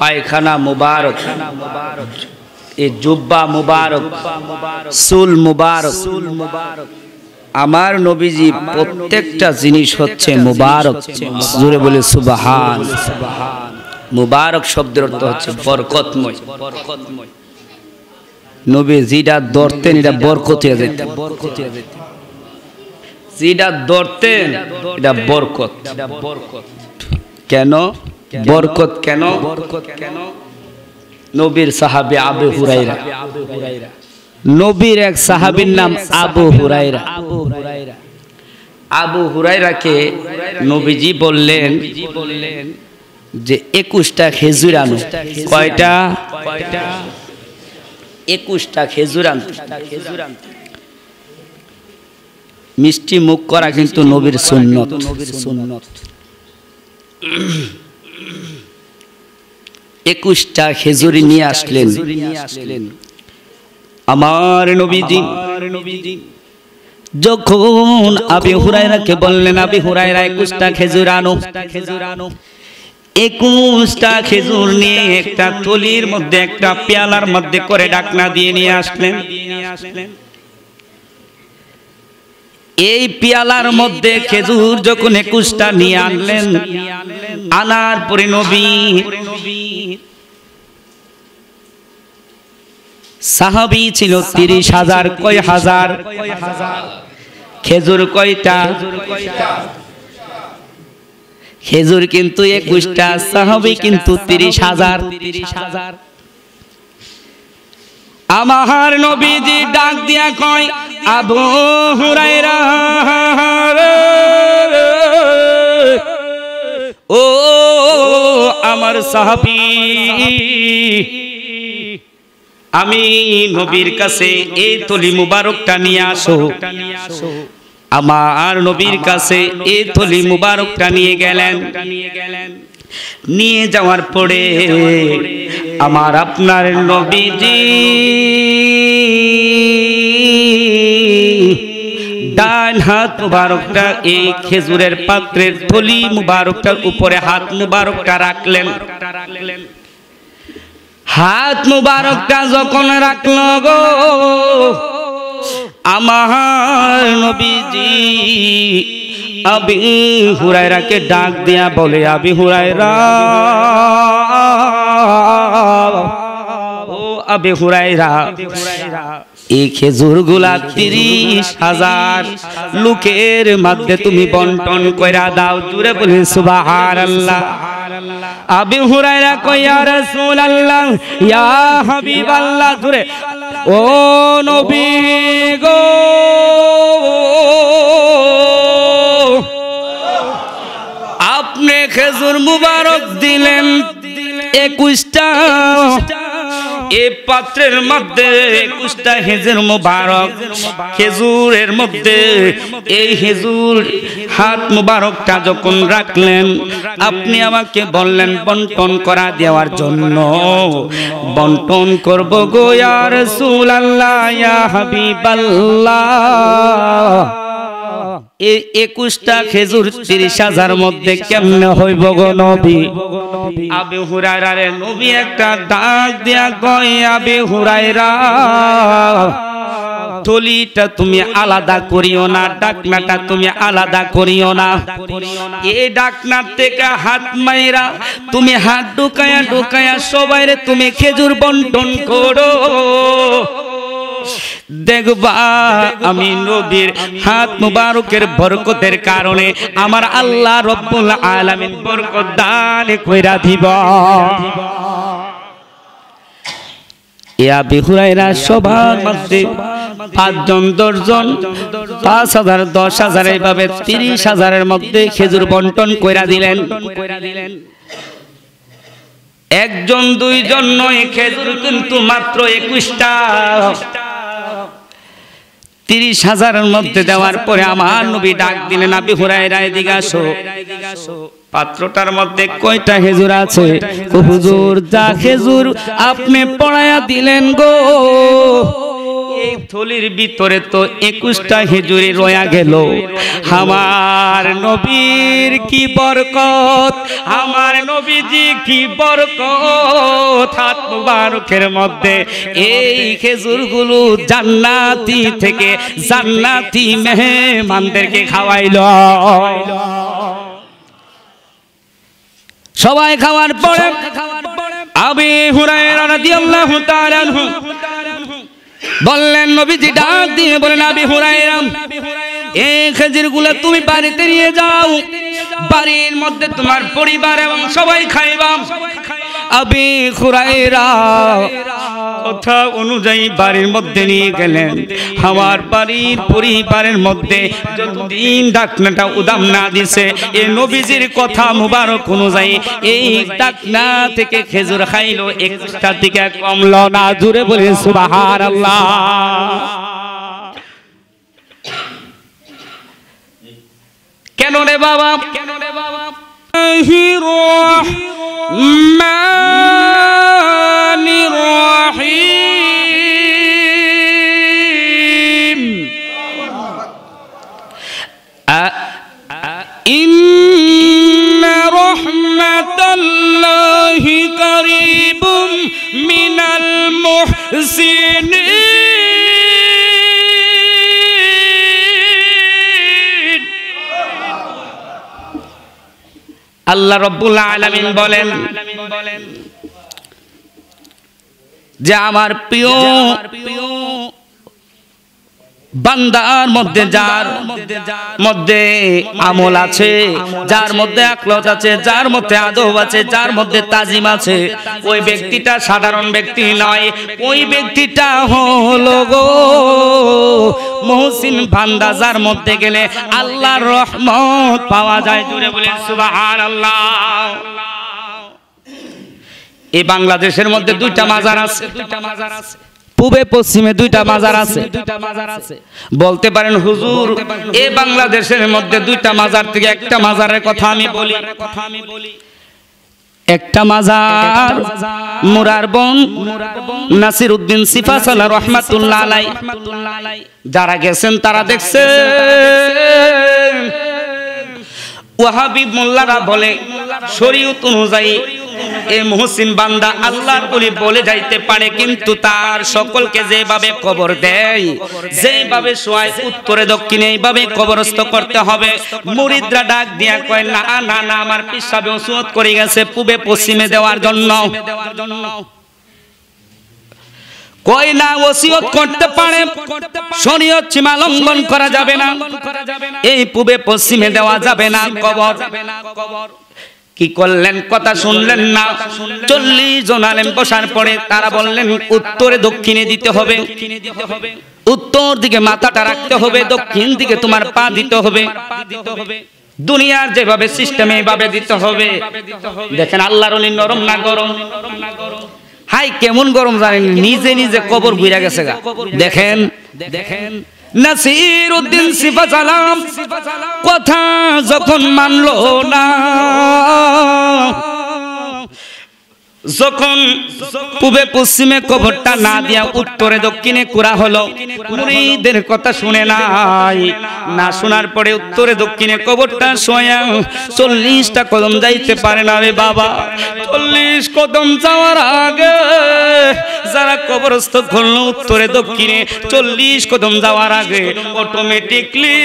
পায়খানা মুবারক, এই জুব্বা মুবারক, চুল মুবারক, আমার নবীজি প্রত্যেকটা জিনিস হচ্ছে মুবারক। জোরে বলে সুবহান। মুবারক শব্দের অর্থ হচ্ছে বরকতময়। নবী যেটা ধরতেন এটা বরকত হয়ে যেত, যেটা ধরতেন এটা বরকত। কেন বরকত? কেন নবীর সাহাবী আবু হুরায়রা, নবীর এক সাহাবীর নাম আবু হুরায়রা। আবু হুরায়রাকে নবীজি বললেন, যে 21টা খেজুর আনো। কয়টা? 21টা খেজুর আনতে। মিষ্টি মুখ করা কিন্তু নবীর সুন্নত। 21টা খেজুর নিয়ে আসলেন আমার নবীজি। যখন আবু হুরায়রাকে বললেন, আবু হুরায়রা 21টা খেজুর আনো। 21টা খেজুর নিয়ে একটা থলির মধ্যে, একটা পেয়ালার মধ্যে করে ঢাকনা দিয়ে নিয়ে আসলেন। এই পেয়ালার মধ্যে খেজুর যখন 21টা নিয়ে আনলেন, আনার পরে নবী সাহাবী ছিল 30,000। কয় হাজার? খেজুর কয়টা? খেজুর কিন্তু 21টা, সাহাবী কিন্তু 30,000। আমার নবীজি ডাক দিয়া কয়, আবু হুরায়রা ও আমার সাহাবী, আমি নবীর কাছে এই থলি মুবারকটা নিয়ে আসো। আমার নবীর কাছে এই থলি মুবারকটা নিয়ে গেলেন। নিয়ে যাওয়ার পরে আমার আপনার নবীজি ডান হাত মুবারকটা এই খেজুরের পাত্রের থলি মুবারকটার উপরে হাত মুবারকটা রাখলেন। হাত মুবারকটা যখন রাখল গো, আমার নবীজি আবু হুরায়রাকে ডাক দিয়া বলে, আবু হুরায়রা ও আবু হুরায়রা, এই খেজুরগুলা 30,000 লোকের মধ্যে তুমি বন্টন কইরা দাও। জুড়ে বলে সুবহানাল্লাহ। আবু হুরায়রা কয়, ইয়া রাসূলুল্লাহ, ইয়া হাবিবাল্লাহ, জুড়ে ও নবী গো, আপনি খেজুর মুবারক দিলেন 21টা, এই পাত্রের মধ্যে 21টা খেজুর মুবারক, খেজুরের মধ্যে এই খেজুর হাত মুবারকটা যখন রাখলেন, আপনি আমাকে বললেন বন্টন করা দেওয়ার জন্য। বন্টন করব গো ইয়া রাসূলুল্লাহ, ইয়া হাবিবাল্লাহ। এই 21টা খেজুর 30,000 মধ্যে কেমনে হইব গো নবী? আবু হুরায়রা রে নবী একটা ডাক দিয়া কয়, আবু হুরায়রা থলিটা তুমি আলাদা করিও না, ডাকনাটা তুমি আলাদা করিও না। এই ডাকনার থেকে হাত মাইরা তুমি হাত ঢুকায়া ঢুকায়া সবাইরে তুমি খেজুর বন্টন করো। দেখবা আমি নবীর হাত মুবারকের বরকতের কারণে আমার আল্লাহ রব্বুল আলামিন বরকত দান কইরা দিব। আবু হুরায়রা সবার মধ্যে 5 জন 10 জন 5,000 10,000 এইভাবে 30,000-এর মধ্যে খেজুর বন্টন কইরা দিলেন। একজন 2 জন নয়, খেজুর কিন্তু মাত্র 21টা। 30,000-এর মধ্যে দেওয়ার পরে আমার নবী ডাক দিলেন, আবু হুরায়রা এদিকে আসো। পাত্রটার মধ্যে কয়টা খেজুর আছে? হুজুর, যা খেজুর আপনি পড়ায়া দিলেন গো, এই থলির ভিতরে তো 21টা খেজুরি রয়া গেল। আমার নবীর কি বরকত, আমার নবীজি কি বরকত, হাত মুবারকের মধ্যে এই খেজুরগুলো জান্নাতি থেকে জান্নাতি মেহমানদেরকে খাওয়াইল। সবাই খাওয়ার পরে আবু হুরায়রা রাদিয়াল্লাহু তাআলা আনহু বললেন, নবীজি ডাক দিয়ে বলেন, আবু হুরায়রা এই খেজুরগুলো তুমি বাড়িতে নিয়ে যাও, বাড়ির মধ্যে তোমার পরিবার এবং সবাই খাইবা। আবু হুরায়রা কথা অনুযায়ী বাড়ির মধ্যে নিয়ে গেলেন। আমার বাড়ির পরিবারের মধ্যে যতদিন ডাকনাটা উদাম না দিছে, এই নবীজির কথা মুবারক অনুযায়ী এই ডাকনা থেকে খেজুর খাইলো, একটা থেকে কমলো না। জুড়ে বলে সুবহানাল্লাহ। কেন রে বাবা? কেন রে বাবা? রহমানির রহিম। ইন্না রাহমাতাল্লাহি কারীবুম মিনাল মুহসিনিন। আল্লাহ রাব্বুল আলামিন বলেন যে আমার প্রিয় বান্দার মধ্যে যার মধ্যে আমল আছে, যার মধ্যে আকলত আছে, যার মধ্যে আদব আছে, যার মধ্যে তাজিম আছে, ওই ব্যক্তিটা সাধারণ ব্যক্তি নয়। ওই ব্যক্তিটা হলো গো মুহসিন বান্দা, যার মধ্যে গেলে আল্লাহর রহমত পাওয়া যায়। জোরে বলেন সুবহানাল্লাহ। এই বাংলাদেশের মধ্যে দুইটা মাজার আছে, পূবে পশ্চিমে দুইটা মাজার আছে। বলতে পারেন হুজুর এই বাংলাদেশের মধ্যে দুইটা মাজার থেকে একটা মাজারের কথা আমি বলি। একটা মাজার মুরারবন নাসির উদ্দিন সিফাসালা রহমাতুল্লাহ আলাইহি, যারা গেছেন তারা দেখছেন ওয়াহাবি মোল্লারা বলে শরীয়ত অনুযায়ী এই মুহসিন বান্দা আল্লাহর ওলি বলে যাইতে পারে, কিন্তু তার সকলকে যেভাবে কবর দেয়, যেভাবে শোয়ায় উত্তরে দক্ষিণে এইভাবে কবরস্থ করতে হবে। মুরিদরা ডাক দিয়া কয় না না না, আমার পীর সাহেব ওসিয়ত করে গেছে পূবে পশ্চিমে দেওয়ার জন্য। কই না ওসিয়ত করতে পারে, শরীয়ত সীমা লঙ্ঘন করা যাবে না, এই পূবে পশ্চিমে দেওয়া যাবে না কবর। কি করলেন? কথা শুনলেন না। 40 জন আলেম বসার পরে তারা বললেন উত্তরে দক্ষিণে দিতে হবে, উত্তর দিকে মাথাটা রাখতে হবে, দক্ষিণ দিকে তোমার পা দিতে হবে। দুনিয়ার যেভাবে সিস্টেমে এইভাবে দিতে হবে। দেখেন আল্লাহর ওলি নরম না গরম? হাই কেমন গরম জানেন, নিজে নিজে কবর ঘুরে গেছে গা। দেখেন দেখেন নাসির উদ্দিন সিফাসালাম কথা যখন মানলো না, যখন পূবে পশ্চিমে কবরটা না দিয়া উত্তরে দক্ষিণে কুরা হলো, মুরিদের কথা শুনে নাই, না শোনার পরে উত্তরে দক্ষিণে কবরটা শোয়া 40টা কদম যাইতে পারে না রে বাবা। 40 কদম যাওয়ার আগে যারা কবরস্থ করলো উত্তরে দক্ষিণে 40 কদম যাওয়ার আগে অটোমেটিকলি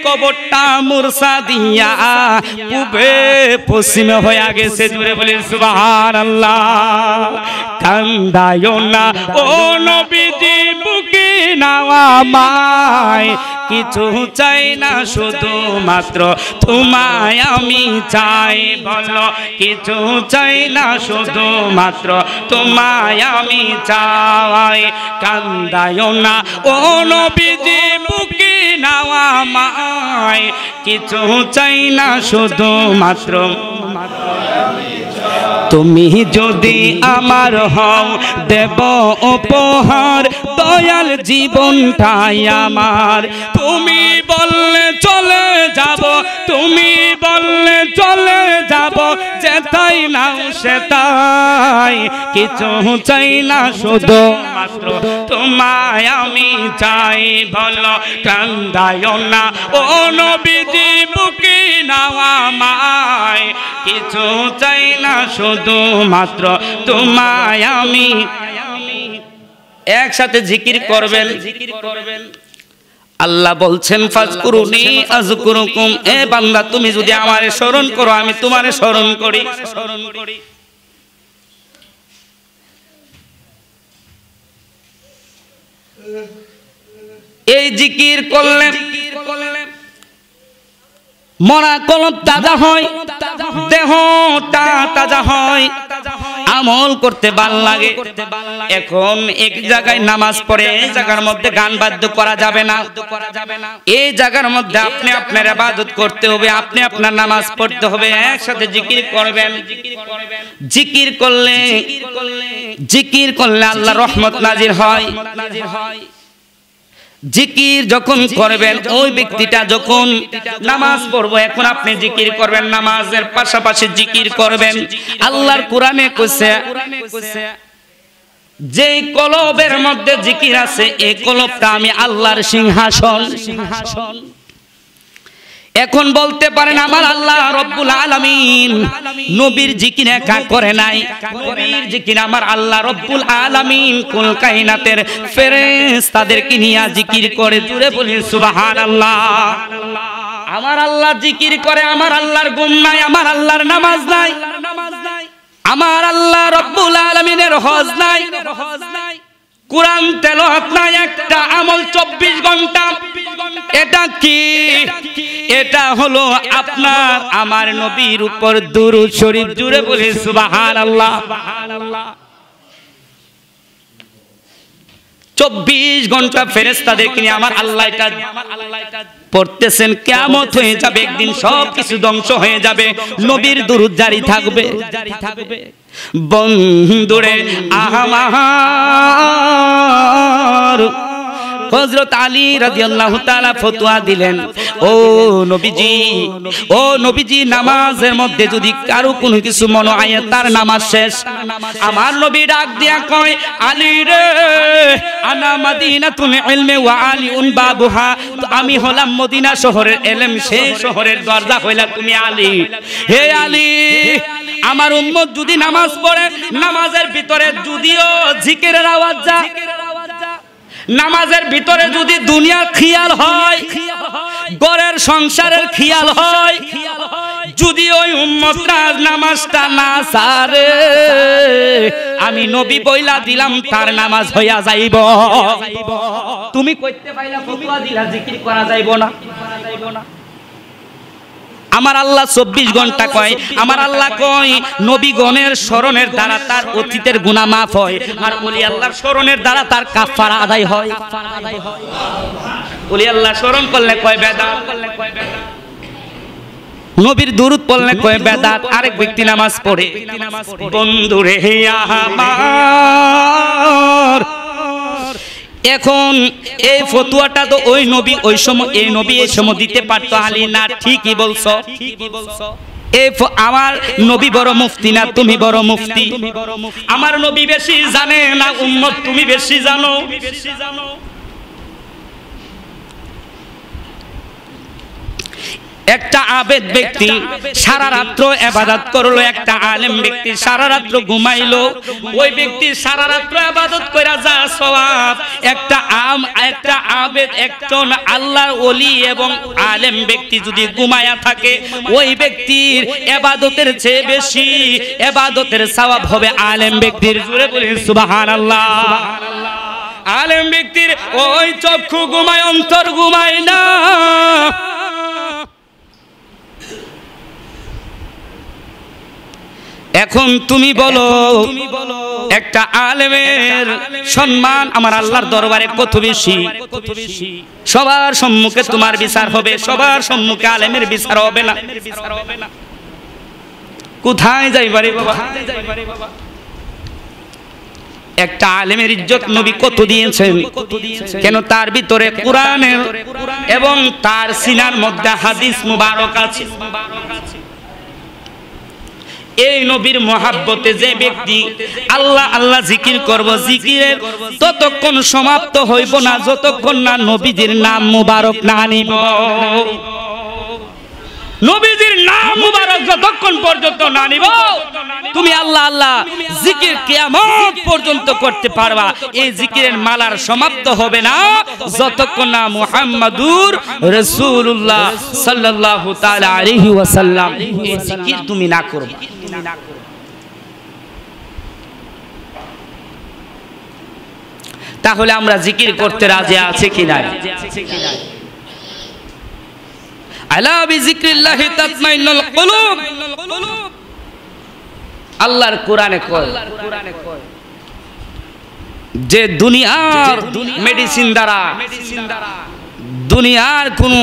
কবরটা মুরসা দিয়া পূবে পশ্চিমে হয়ে গেছে। জুড়ে বলেন সুবহানাল্লাহ। কান্দায়ো না ও নবীজি বুকে নাওয়া মায়, কিছু চাই না শুধু মাত্র তোমায় আমি চাই। বলো কিছু চাই না শুধু মাত্র তোমায় আমি চাই। কান্দায়ো না ও নবীজি বুকে নাওয়া মায়, কিছু চাই না শুধু মাত্র তুমি যদি আমার হও দেব উপহার, দয়াল জীবনটাই আমার। তুমি বললে চলে যাব, তুমি বললে চলে যাব, যেতাই না সেটাই, কিছু চাই না শুধু মাত্র তোমায় আমি চাই। বলো কান্দায়ো না ও নবীজি বুকে নাওয়া মায়, কিছু চাই না শুধু মাত্র তোমায় আমি। একসাথে জিকির করবেন। আল্লাহ বলছেন ফাজকুরুনি আযকুরুকুম, এ বান্দা তুমি যদি আমারে স্মরণ করো আমি তোমারে স্মরণ করি। এই জিকির করলে মরা কলব তাজা হয়, দেহটা তাজা হয়, আমল করতে ভাল লাগে। এখন এক জায়গায় নামাজ পড়ে এই জায়গার মধ্যে গান বাদ্য করা যাবে না। এই জায়গার মধ্যে আপনি আপনার ইবাদত করতে হবে, আপনি আপনার নামাজ পড়তে হবে, একসাথে জিকির করবেন। জিকির করলে আল্লাহর রহমত নাজির হয়। জিকির যখন করবেন ওই ব্যক্তিটা যখন নামাজ পড়বো, এখন আপনি জিকির করবেন, নামাজের পাশাপাশি জিকির করবেন। আল্লাহর কোরআনে কইছে যে কলবের মধ্যে জিকির আছে এই কলবটা আমি আল্লাহর সিংহাসন। এখন বলতে পারেন আমার আল্লাহ রব্বুল আলামিন নবীর জিকির একা করে নাই, নবীর জিকির আমার আল্লাহ রব্বুল আলামিন কুল কায়নাতের ফেরেশতাদেরকে নিয়ে জিকির করে। জুড়ে বলি সুবহানাল্লাহ। আমার আল্লাহ জিকির করে, আমার আল্লাহর ঘুম নাই, আমার আল্লাহর নামাজ নাই, আমার আল্লাহ রব্বুল আলামিনের হজ নাই, কুরআন তেলাওয়াত নাই, একটা আমল 24 ঘন্টা। এটা কি? এটা হলো আপনার আমার নবীর উপর দুরূদ শরীফ। জুড়ে বলি সুবহানাল্লাহ। 24 ঘন্টা ফেরেশতাদেরকে নিয়ে আমার আল্লাহ এটা পড়তেছেন। কিয়ামত হয়ে যাবে, একদিন সব কিছু ধ্বংস হয়ে যাবে, নবীর দুরূদ জারি থাকবে। বন্ধুরে আমার হযরত আলী রাদিয়াল্লাহু তাআলা ফতোয়া দিলেন, ও নবীজি নামাজের মধ্যে যদি কারো কোনো কিছু মনে হয় তার নামাজ শেষ। আমার নবী ডাক দিয়া কয়, আলী রে আনা মাদিনাতুল ইলমি ওয়া আলিউন বাবুহা। তো আমি হলাম মদিনা শহরের ইলম, সেই শহরের দরজা হইলা তুমি আলী। হে আলী, আমার উম্মত যদি নামাজ পড়ে, নামাজের ভিতরে যদিও জিকিরের আওয়াজ যায়, নামাজের ভিতরে যদি দুনিয়ার খেয়াল হয়, ঘরের সংসারের খেয়াল হয়, যদি ওই উম্মতটা নামাজটা না ছাড়ে, আমি নবী বইলা দিলাম তার নামাজ হইয়া যাইব। তুমি কইতে পাইলা ফতোয়া দিলা জিকির করা যাইব না। আমার আল্লাহ 24 ঘন্টা কয়, আমার আল্লাহ কয় নবীগণের স্মরণের দ্বারা তার অতীতের গুনাহ মাফ হয়, আর ওলি আল্লাহর স্মরণের দ্বারা তার কাফারা আদায় হয়। ওলি আল্লাহ স্মরণ করলে কয় বেদাত, নবীর দুরূদ পড়লে কয় বেদাত। আরেক ব্যক্তি নামাজ পড়ে, বন্ধুরে আমার এখন এই ফতোয়াটা তো ওই নবী ওই সময়, এই নবী এই সময় দিতে পারতো। আলী না, ঠিকই বলছো। আমার নবী বড় মুফতি না তুমি বড় মুফতি? আমার নবী বেশি জানে না উম্মত তুমি বেশি জানো? একটা আবেদ ব্যক্তি সারা রাত্র ইবাদত করলো, একটা আলেম ব্যক্তি সারা রাত্র ঘুমাইলো, ওই ব্যক্তি সারা রাত্র ইবাদত কইরা যা সওয়াব, একটা আবেদ, একজন আল্লাহর ওলি এবং আলেম ব্যক্তি যদি ঘুমায়া থাকে, ওই ব্যক্তির ইবাদতের চেয়ে বেশি ইবাদতের সওয়াব হবে আলেম ব্যক্তির। জোরে বলি সুবহানাল্লাহ। আলেম ব্যক্তির ওই চক্ষু ঘুমায়, অন্তর ঘুমায় না। এখন তুমি বলো একটা আলেমের সম্মান আমার আল্লাহর দরবারে কত বেশি? সবার সম্মুখে তোমার বিচার হবে, সবার সম্মুখে আলেমের বিচার হবে না। কোথায় যাইবারে বাবা? একটা আলেমের ইজ্জত নবী কত দিয়েছেন, কেন তার ভিতরে কোরআনের এবং তার সিনার মধ্যে হাদিস মুবারক আছে। এই নবীর মহাব্বতে যে ব্যক্তি আল্লাহ আল্লাহ জিকির করব, জিকিরের ততক্ষণ সমাপ্ত হইব না যতক্ষণ না নবীজির নাম মুবারক না নিব। নবীজির নাম মুবারক যতক্ষণ পর্যন্ত না নিব, তুমি আল্লাহ আল্লাহ জিকির কিয়ামত পর্যন্ত করতে পারবা। এই জিকিরের মালার সমাপ্ত হবে না যতক্ষণ না মুহাম্মাদুর রাসূলুল্লাহ সাল্লাল্লাহু তাআলা আলাইহি ওয়াসাল্লাম এই জিকির তুমি না করবা। তাহলে আমরা জিকির করতে রাজি আছি কি না? আলা বিযিকরিল্লাহি তাতমাইন্নুল কুলুব। আল্লাহর কোরআনে কয় যে দুনিয়ার মেডিসিন দ্বারা, দুনিয়ার কোন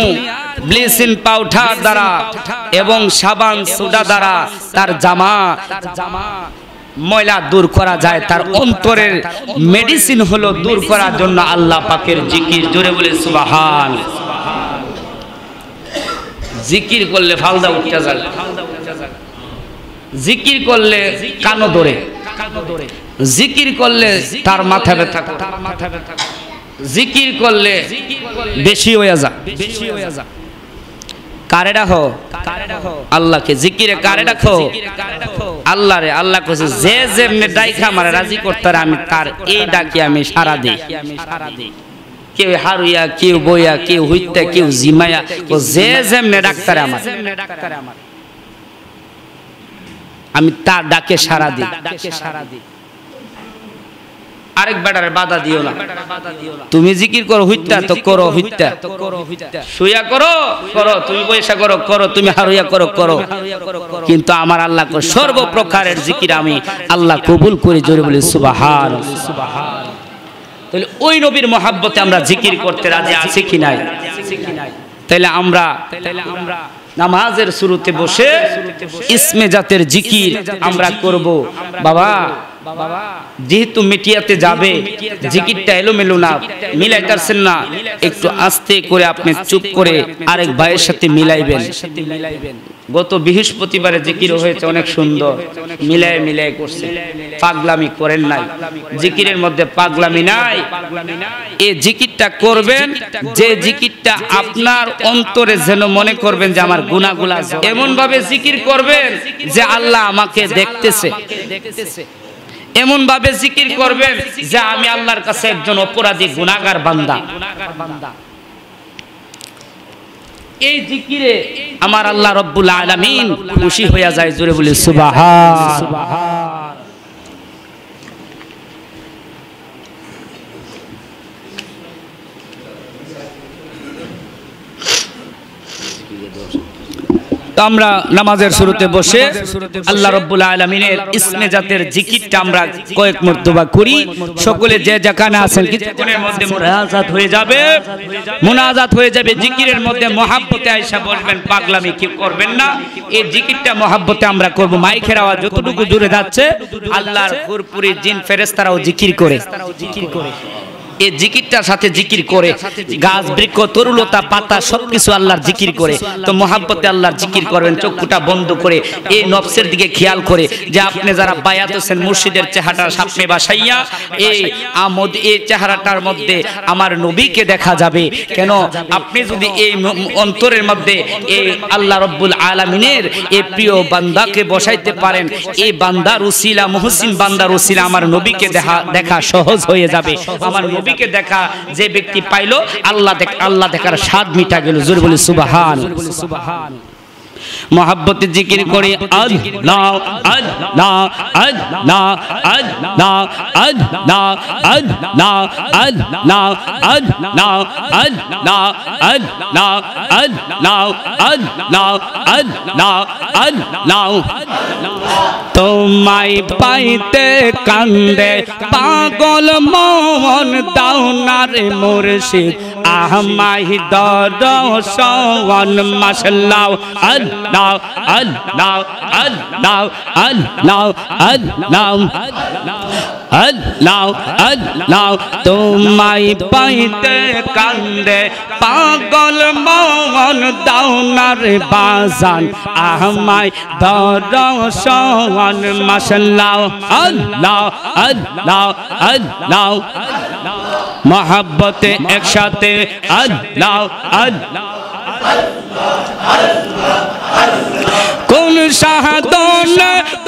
ব্লিচিং পাউডার দ্বারা এবং সাবান সোডা দ্বারা তার জামা ময়লা দূর করা যায়, তার অন্তরের মেডিসিন হলো দূর করার জন্য আল্লাহ পাকের জিকির। জোরে বলে সুবহান। জিকির করলে ফালদা উঠতে যায়, জিকির করলে কানো ধরে, জিকির করলে তার মাথা ব্যথা, জিকির করলে বেশি হয়ে যা, কারে রাখো আল্লাহকে, জিকিরে কারে রাখো আল্লাহ রে। আল্লাহ কইছে যে যেমনে ডাইখা আমারে রাজি করতে আমি তার এই ডাকি আমি সারা দেই। কেউ হারুইয়া, কেউ বইয়া, কেউ হইতা, কেউ জিমায়া, ও যে যেমনে ডাক্তারে আমার আমি তার ডাকে সারা দিই। আরেক বেটারে বাধা দিও না, তুমি জিকির করো হইতা তো করো, হইতা শুইয়া করো করো, তুমি পয়সা করো করো, তুমি হারুইয়া করো করো, কিন্তু আমার আল্লাহ সর্বপ্রকারের জিকির আমি আল্লাহ কবুল করে। জোরে বলি সুবহান। তাহলে ওই নবীর মহাব্বতে আমরা জিকির করতে রাজি আছি কি নাই? তাহলে আমরা নামাজের শুরুতে বসে ইসমে জাতের জিকির আমরা করব। বাবা যেহেতু মিটিয়াতে যাবে, জিকিরটা এলোমেলো না, মিলাইতেছেন না, একটু আস্তে করে আপনি চুপ করে আরেক ভাইয়ের সাথে মিলাইবেন। গত বৃহস্পতিবারে জিকির হয়েছে অনেক সুন্দর, মিলায় মিলায় করছে, পাগলামি করেন নাই, জিকিরের মধ্যে পাগলামি নাই। এই জিকিরটা করবেন, যে জিকিরটা আপনার অন্তরে যেন মনে করবেন যে আমার গুনাহগুলা, এমন ভাবে জিকির করবেন যে আল্লাহ আমাকে দেখতেছে, এমন ভাবে জিকির করবেন যে আমি আল্লাহর কাছে একজন অপরাধী গুনাহগার বান্দা। এই জিকিরে আমার আল্লাহ রব্বুল আলামিন খুশি হয়ে যায়। জোরে বলি সুবহান। আমরা নামাজের শুরুতে বসে আল্লাহ রাব্বুল আলামিনের ইসমে জাতের জিকিরটা আমরা কয়েক মর্তবা করি। সকলে যে যেখানে আছেন কিছুক্ষণের মধ্যে মুনাজাত হয়ে যাবে, মুনাজাত হয়ে যাবে। জিকিরের মধ্যে মহাব্বতে আয়েশা বলবেন, পাগলামি কি করবেন না, এই জিকিরটা মহাব্বতে আমরা করব। মাইকের আওয়াজ যতটুকু জুড়ে যাচ্ছে আল্লাহর হুরপুরি জিন ফেরেশতারাও জিকির করে, এই জিকিরটার সাথে জিকির করে, গাছ বৃক্ষ তরুলতা পাতা সবকিছু আল্লাহর জিকির করে। তো মহাব্বতে আল্লাহর জিকির করবেন চোখটা বন্ধ করে, এই নফসের দিকে খেয়াল করে যে আপনি যারা বায়াত হোসেন মুর্শিদের চেহারার সামনে বাসাইয়া এই আমদ এই চেহারাটার মধ্যে আমার নবীকে দেখা যাবে। কেন আপনি যদি এই অন্তরের মধ্যে এই আল্লাহ রব্বুল আলামিনের এই প্রিয় বান্দাকে বসাইতে পারেন, এই বান্দার উসিলা মুহসিন বান্দার উসিলা আমার নবীকে দেখা সহজ হয়ে যাবে। আমার নবীকে দেখা যে ব্যক্তি পাইলো আল্লাহ দেখার স্বাদ মিটা গেল। জোরে বলি সুবহান। मोहब्बत जिक्र करी अल्लाह अल्लाह अल्लाह अल्लाह अल्लाह अल्लाह अल्लाह अल्लाह अल्लाह अल्लाह अल्लाह अल्लाह अल्लाह अल्लाह তোমায় পাইতে কান্দে পাগল মন দাও না রে মুর্শিদ আহমাই দরশন মাশাআল্লাহ আল্লাহ আল্লাহ আল্লাহ আল্লাহ আল্লাহ আল্লাহ আল্লাহ তোমায় পাইতে কান্দে পাগল মন দাও না রে বাজান আহমাই দরশন মাশাআল্লাহ আল্লাহ আল্লাহ আল্লাহ मोहब्बत एक साथे अल्लाह अल्लाह কোন সাহাদন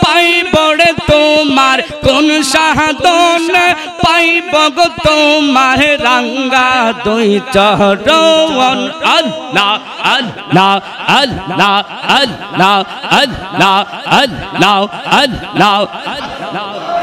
পাইব রে তোমার, কোন সাহাদন পাইব গো তোমার রাঙ্গা দুই চরণ আল্লাহ আল্লাহ আল্লাহ আল্লাহ আল্লাহ আল্লাহ আল্লাহ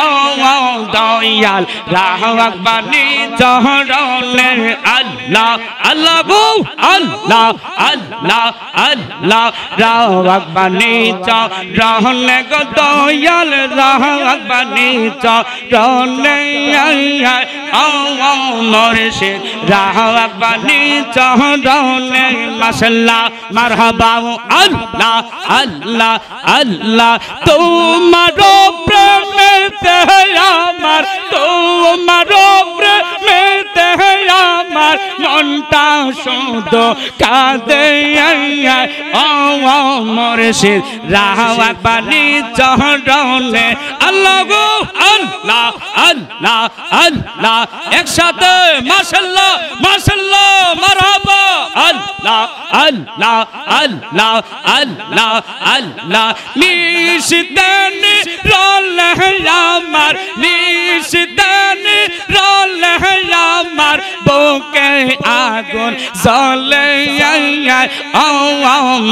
ও দয়াল রাহবানি চরণে আল্লাহ আল্লাহ গো আল্লাহ আল্লাহ আল্লাহ রাহবানি চরণে গো দয়াল রাহবানি চরণে ও মুর্শিদ রাহবানি চরণে মাশাআল্লাহ মারহাবা আল্লাহ আল্লাহ আল্লাহ তোমার প্রেমেতে আমার তোমার প্রেমেতে আমার মনটা শুধু কাঁদে ও মুর্শিদ রাহবানি চরণে আল্লাহ গো আল্লাহ আল্লাহ আল্লাহ একসাথে মাশাআল্লাহ মাশাআল্লাহ মারহাবা আল্লাহ আল্লাহ আল্লাহ আল্লাহ আল্লাহ নিশিতানি রলে আমার নিশিতানি রলে আমার বুকে আগুন জ্বলে ও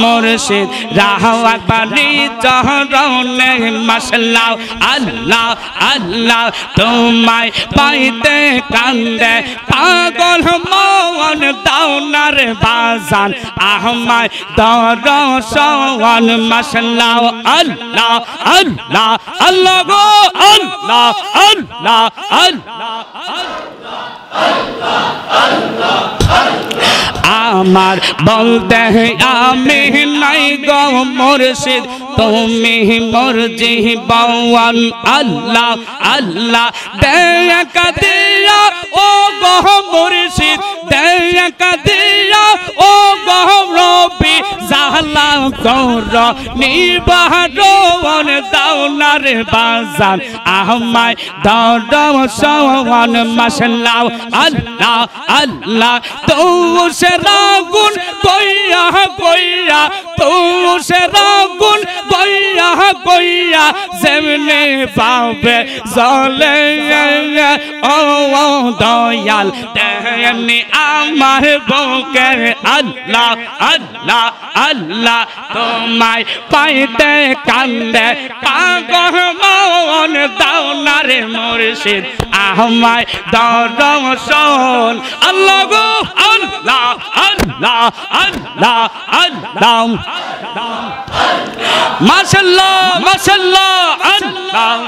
মুর্শিদ রাহবানি চরণে মাশাআল্লাহ আল্লাহ আল্লাহ তোমায় পাইতে কান্দে পাগল মন দাওনার বাজান আহমায় দরশন মাশাআল্লাহ আল্লাহ আল্লাহ আল্লাহ গো আল্লাহ আল্লাহ আল্লাহ আমার বলতে আমি নাই গো মুর্শিদ তুমি মোর জীবন আল্লাহ আল্লাহ দেখা দিয়া ও গো মুর্শিদ দেখা দিয়া ও গো রবি জালা কর নিবারণ দাওনার বাজান আহমায় দরশন মাশাআল্লাহ আল্লাহ আল্লাহ তুসে রাগুন কইয়া কইয়া তুসে রাগুন কইয়া কইয়া যেমনে পাবে জলে ও দয়াল তেমনি আমার বুকে আল্লাহ আল্লাহ আল্লাহ তোমায় পাইতে কান্দে পাগল মন দাওনার মুর্শিদ আহমায় দরশন আল্লাহ গো আল্লাহ আল্লাহ আল্লাহ আল্লাহ মাশাআল্লাহ মাশাআল্লাহ আল্লাহ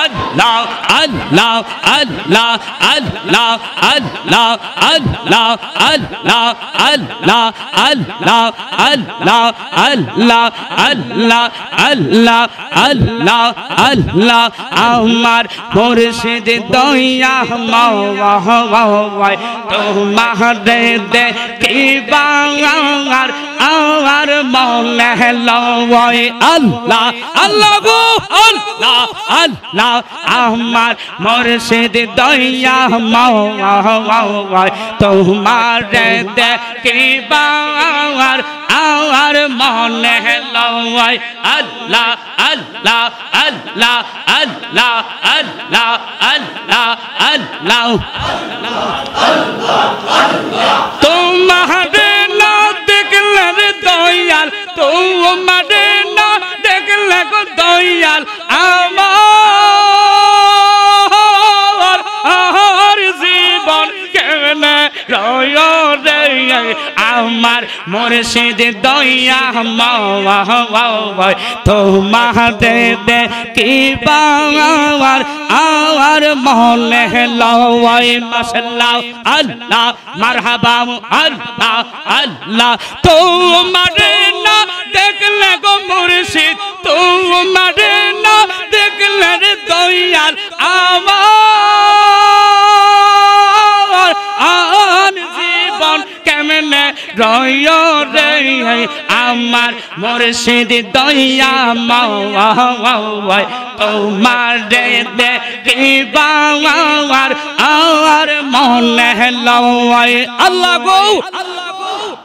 আল্লাহ আল্লাহ আল্লাহ আল্লাহ আল্লাহ আল্লাহ আল্লাহ আল্লাহ আল্লাহ আল্লাহ আল্লাহ আল্লাহ আল্লাহ আল্লাহ আল্লাহ আমার মুর্শিদ দয়া মাওয়া তোমার দেখিবা আমার মনে লয় আল্লাহ আল্লাহ গো আল্লাহ আল্লাহ আমার মুর্শিদ দয়া মাওয়া তোমার দেখিবা আমার মনে লয় আল্লাহ আল্লাহ আল্লাহ আল্লাহ আল্লাহ আল্লাহ আল্লাহ তোমার না দেখলে দয়াল তোমার না দেখলে দয়াল আমার জীবন কেমনে রয় রে আমার মুর্শিদ দয়া মাওয়া তোমার দেখিবা আমার মনে লয় মাশাআল্লাহ আল্লাহ মারহাবা আল্লাহ আল্লাহ তোমার না দেখলে গো মুর্শিদ তোমার না দেখলে দয়াল আমার জীবন কেমনে রয় রে আমার মুর্শিদ দয়া মাওয়া তোমার দেখিবা আর মনে লয় আল্লাহ গো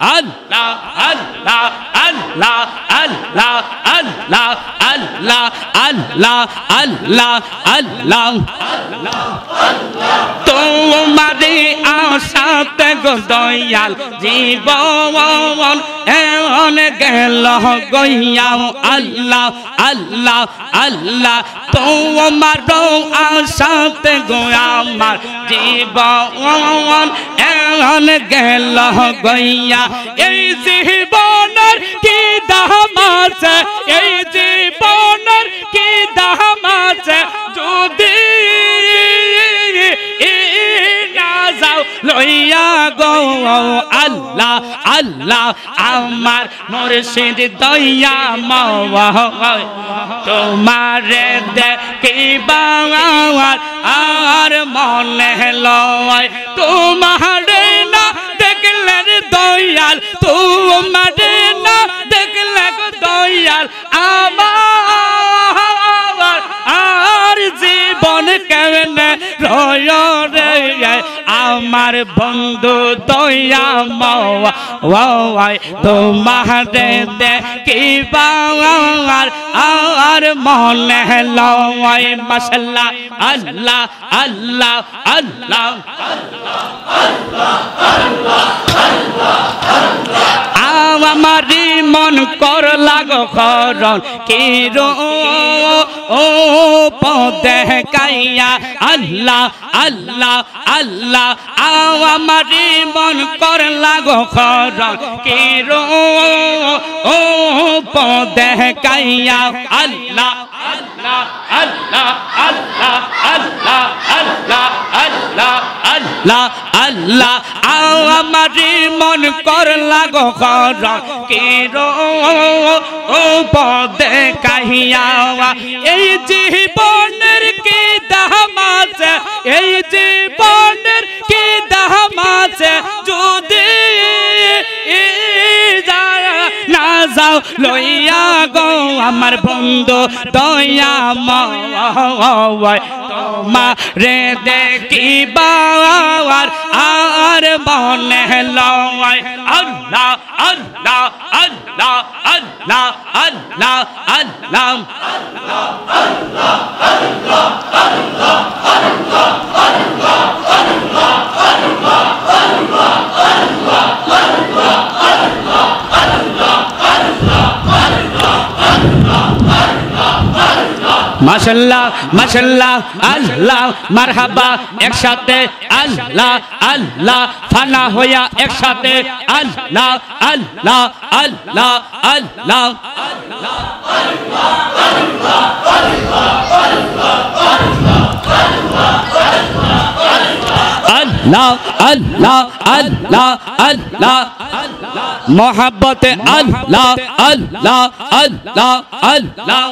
আল্লাহ আল্লাহ আল্লাহ আল্লাহ আল্লাহ আল্লাহ আল্লাহ আল্লাহ আল্লাহ তোমারে আশাতে গো দয়াল জীবন এমন গেল গইয়া আল্লাহ আল্লাহ আল্লাহ তোমার আশাতে গো আমার জীবন এমন গেল গইয়া এই জীবনের কি দাম আছে এই জীবনের কি দাম আছে যদি লইয়া গো আল্লাহ আল্লাহ আমার মুর্শিদ দয়া মাওয়া তোমারে দেখিবা আর মনে লয় তোমারে না দেখলে দয়াল তোমারে না দেখলে দয়াল আমার আর জীবন কেমনে রয় রে আমার বন্ধু দয়া মাওয়া তোমারে দেখিবা আর মনে লয় মাশাআল্লাহ আল্লাহ আল্লাহ আল্লাহ আমারি মন কর লাগো খরণ কিরো ও পদে কাইয়া আল্লাহ আল্লাহ আল্লাহ আমারি মন কর লাগো খরণ কিরো ও পদে কাইয়া আল্লাহ আল্লাহ আল্লাহ আল্লাহ আল্লাহ আল্লাহ আল্লাহ আল্লাহ আল্লাহ আমারি মন কর লাগো খরণ কিরো ও পদে কাহিয়া এই জীবনের কি দাম আছে এই জীবনের কি দাম আছে যদি না যাও লইয়া গো আমার বন্ধু দয়া মাওয়া তোমারে দেখিবা আর মনে লয় আল্লাহ আল্লাহ আল্লাহ আল্লাহ আল্লাহ আল্লাহ আল্লাহ আল্লাহ আল্লাহ আল্লাহ আল্লাহ মাশাআল্লাহ মাশাআল্লাহ আল্লাহ মারহাবা একসাথে আল্লাহ আল্লাহ ফানা হইয়া একসাথে আল্লাহ আল্লাহ আল্লাহ আল্লাহ আল্লাহ আল্লাহ আল্লাহ আল্লাহ মোহাব্বতে আল্লাহ আল্লাহ আল্লাহ আল্লাহ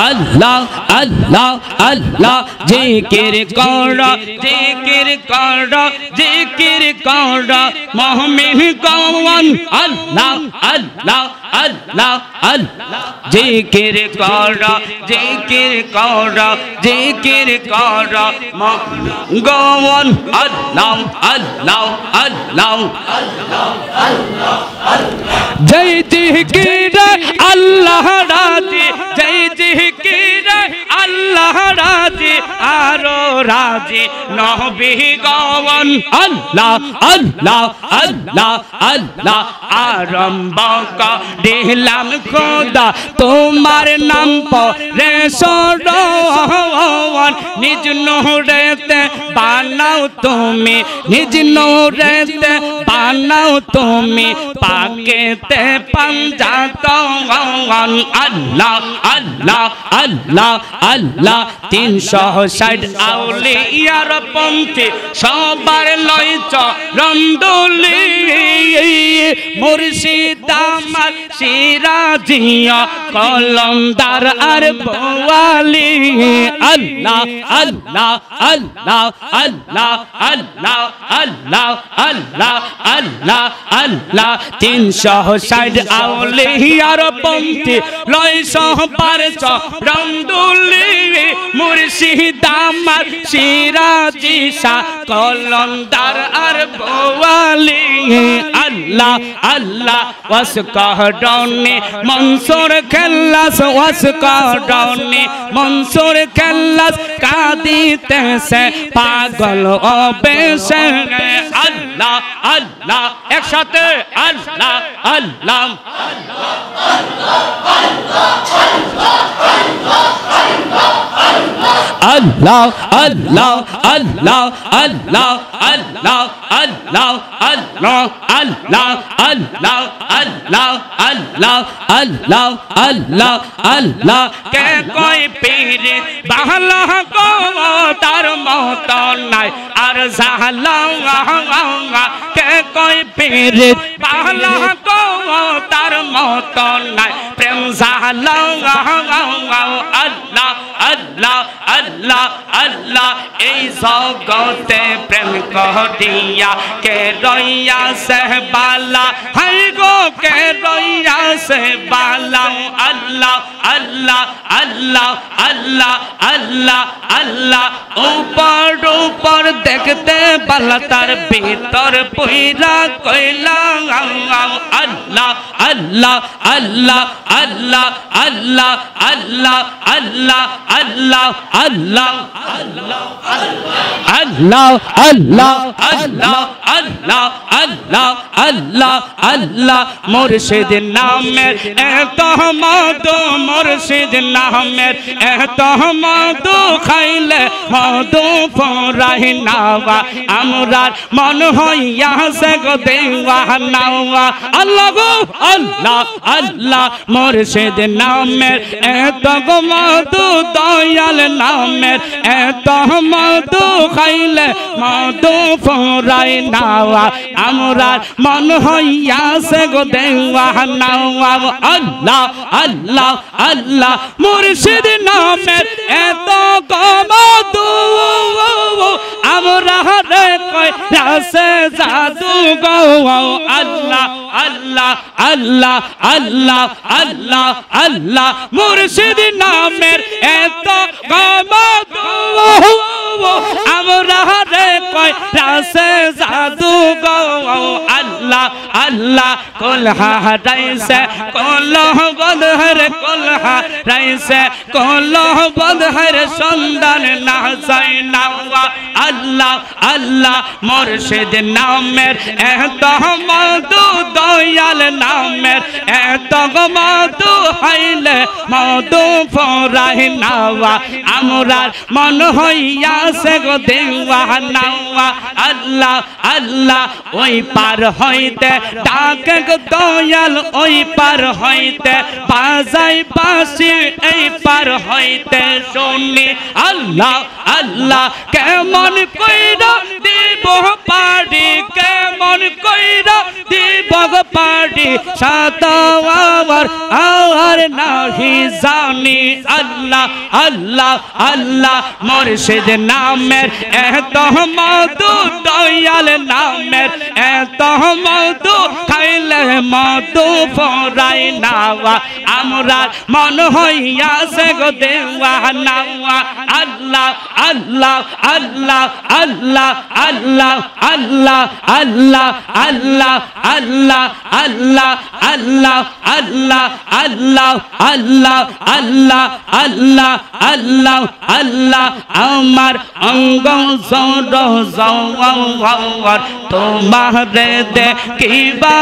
আল্লাহ আল্লাহ আল্লাহ জিকির কর জিকির কর জিকির কর মুমিন কওন আল্লাহ আল্লাহ আল্লাহ আল্লাহ জিকির কর জিকির কর জিকির কর গওন আল্লাহ আল্লাহ আল্লাহ জয় জিকির আল্লাহ রাজি জয় জিকির আল্লাহ রাজি আরো রাজি নবী গওন আল্লাহ আল্লাহ আল্লাহ আল্লাহ আরম্ভ দিলাম খোদা তোমার নাম পরে সরণ নিজ নূরেতে বানাও তুমি নিজ নূরেতে বানাও তুমি পাকেতে পাঞ্জাতন আল্লাহ আল্লাহ আল্লাহ আল্লাহ 360 আউলিয়ার পন্থী সবার লয় চরণদুলি মুর্শিদ আমার সিরাজিয়া কলমদার আর বোয়ালি আল্লাহ আল্লাহ আল্লাহ আল্লাহ আল্লাহ আল্লাহ আল্লাহ আল্লাহ আল্লাহ 360 আউলিয়ার পন্থী লয় সবার চরণদুলি মুর্শিদ আমার সিরাজি শাহ কলন্দার আর বোয়ালি আল্লাহ আল্লাহ ওয়াসকাডনি মনসুর খেল্লাস ওয়াসকাডনি মনসুর খেল্লাস কাঁদিতেছে পাগল ও বেশে আল্লাহ আল্লাহ একসাথে আল্লাহ আল্লাহ আল্লাহ আল্লাহ আল্লাহ আল্লাহ আল্লাহ আল্লাহ আল্লাহ আল্লাহ আল্লাহ আল্লাহ আল্লাহ আল্লাহ আল্লাহ আল্লাহ কে কই পীর বাহলা গো তার মত নাই আর জাহলা কে কই পীর বাহলা গো তার মত নাই প্রেম জাহলা আল্লাহ আল্লাহ আল্লাহ আল্লাহ এই জগতে প্রেম করিয়া কে রইয়া সে বালা হাই গো কে রইয়া সে বালা আল্লাহ আল্লাহ আল্লাহ আল্লাহ আল্লাহ আল্লাহ উপর উপর দেখতে বালা তার ভিতর পুইরা কইলা আল্লাহ আল্লাহ আল্লাহ আল্লাহ আল্লাহ আল্লাহ আল্লাহ আল্লাহ আল্লাহ আল্লাহ আল্লাহ আল্লাহ আল্লাহ আল্লাহ আল্লাহ আল্লাহ মুর্শিদ নামের এত মধু মুর্শিদ নামের এত মধু খাইলে মধু ফুরাই নাওয়া আমরার মন হইয়া সে গো দেওয়ানা আল্লাহ গো আল্লাহ আল্লাহ মুর্শিদ নামের এত মধু দয়াল নামের এত মধু খাইলে মধু ফুরাই নাওয়া আমরার মন হইয়া সে গো দেওয়ানা আল্লাহ আল্লাহ আল্লাহ মুর্শিদ নামের এত মধু আমরা রে কই রাসে জাদু গো আল্লাহ আল্লাহ আল্লাহ আল্লাহ আল্লাহ আল্লাহ মুর্শিদ নামের এত মধু আমরা রে কই রাসে জাদু গো আল্লাহ আল্লাহ কোলহা রাইসে কোলহ বদহর কোলহা রাইসে কোলহ বদহর সন্ধান না যাই নাওয়া আল্লাহ আল্লাহ মুর্শিদ নামের এত মধু দয়াল নামের এত মধু হইলে মধু ফুরাই নাওয়া আমরার মন হইয়া সে গো দেওয়ানা আল্লাহ আল্লাহ ওই পার হইতে ডাকে গো দয়াল ওই পার হইতে বাজাই বাঁশি এই পার হইতে শুনি আল্লাহ আল্লাহ কেমন কইরা দিব পারি কেমন কইরা দিব পারি সাতাওয়ার আর নাহি জানি আল্লাহ আল্লাহ আল্লাহ মুর্শিদ নামের এত মধু দয়াল নামের এত মধু খাইলে মধু ফুরাই নাওয়া আমরার মন হইয়া সে গো দেওয়ানা আল্লাহ আল্লাহ আল্লাহ আল্লাহ আল্লাহ আল্লাহ আল্লাহ আল্লাহ আল্লাহ আল্লাহ আল্লাহ আল্লাহ আল্লাহ আল্লাহ আল্লাহ আল্লাহ আল্লাহ আল্লাহ আমার অঙ্গ জড় তোমারে দেখিবা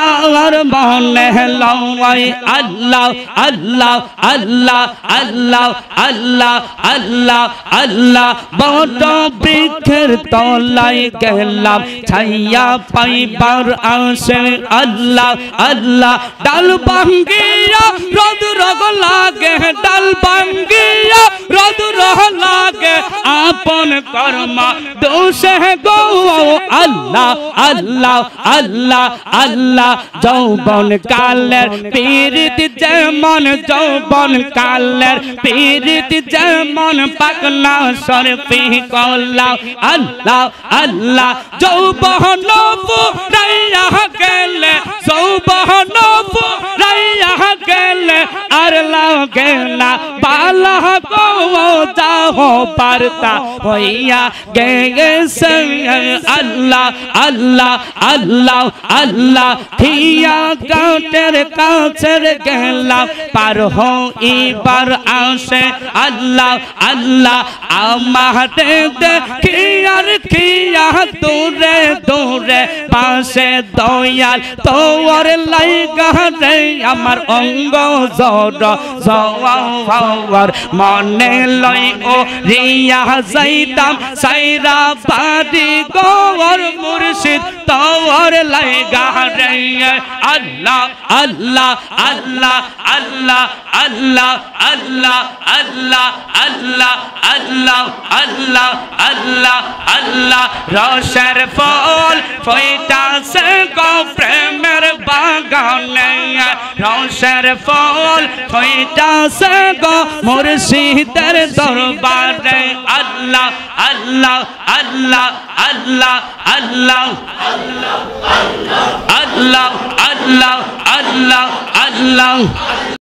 আমার মনে লয় আল্লাহ আল্লাহ আল্লাহ আল্লাহ আল্লাহ আল্লাহ আল্লাহ বড় বৃক্ষের তলায় গেলাম ছাইয়া পাইবার আসে আল্লাহ আল্লাহ ডাল ভাঙ্গিয়া রোদ রোগ লাগে ডাল ভাঙ্গিয়া রোদ রোগ লাগে আপন কর্মা দোষে গো আল্লাহ আল্লাহ আল্লাহ আল্লাহ যৌবন কালের পীড়িত যেমন যৌবন কালের পীড়িত যেমন পাগলা সরপি কল্লা আল্লাহ আল্লাহ যৌবন ফুরাইয়া গেলে যৌবন ফুরাইয়া গেলে হলে আর লাগে না বালা গো যাও পারতা হইয়া গেছে আল্লাহ আল্লাহ আল্লাহ আল্লাহ থিয়া কাটের কাছের গেলাম পার হইবার আসে আল্লাহ আল্লাহ আমারে দেখিয়ার খিয়া দূরে দূরে পাশে দয়াল তোর লাইগা রে আমার অঙ্গ জড় জওয়ার মনে লই ও রিয়া যাইতাম সাইরা বাড়ি গোর মুর্শিদ তোর লাইগা রে আল্লাহ আল্লাহ আল্লাহ আল্লাহ আল্লাহ আল্লাহ আল্লাহ আল্লাহ আল্লাহ আল্লাহ আল্লাহ আল্লাহ রসের ফল ফইতাছে গো প্রেমের বাগানে রসের ফল ফইতাছে গো মুর্শিদের দরবারে আল্লাহ আল্লাহ আল্লাহ আল্লাহ আল্লাহ আল্লাহ আল্লাহ আল্লাহ আল্লাহ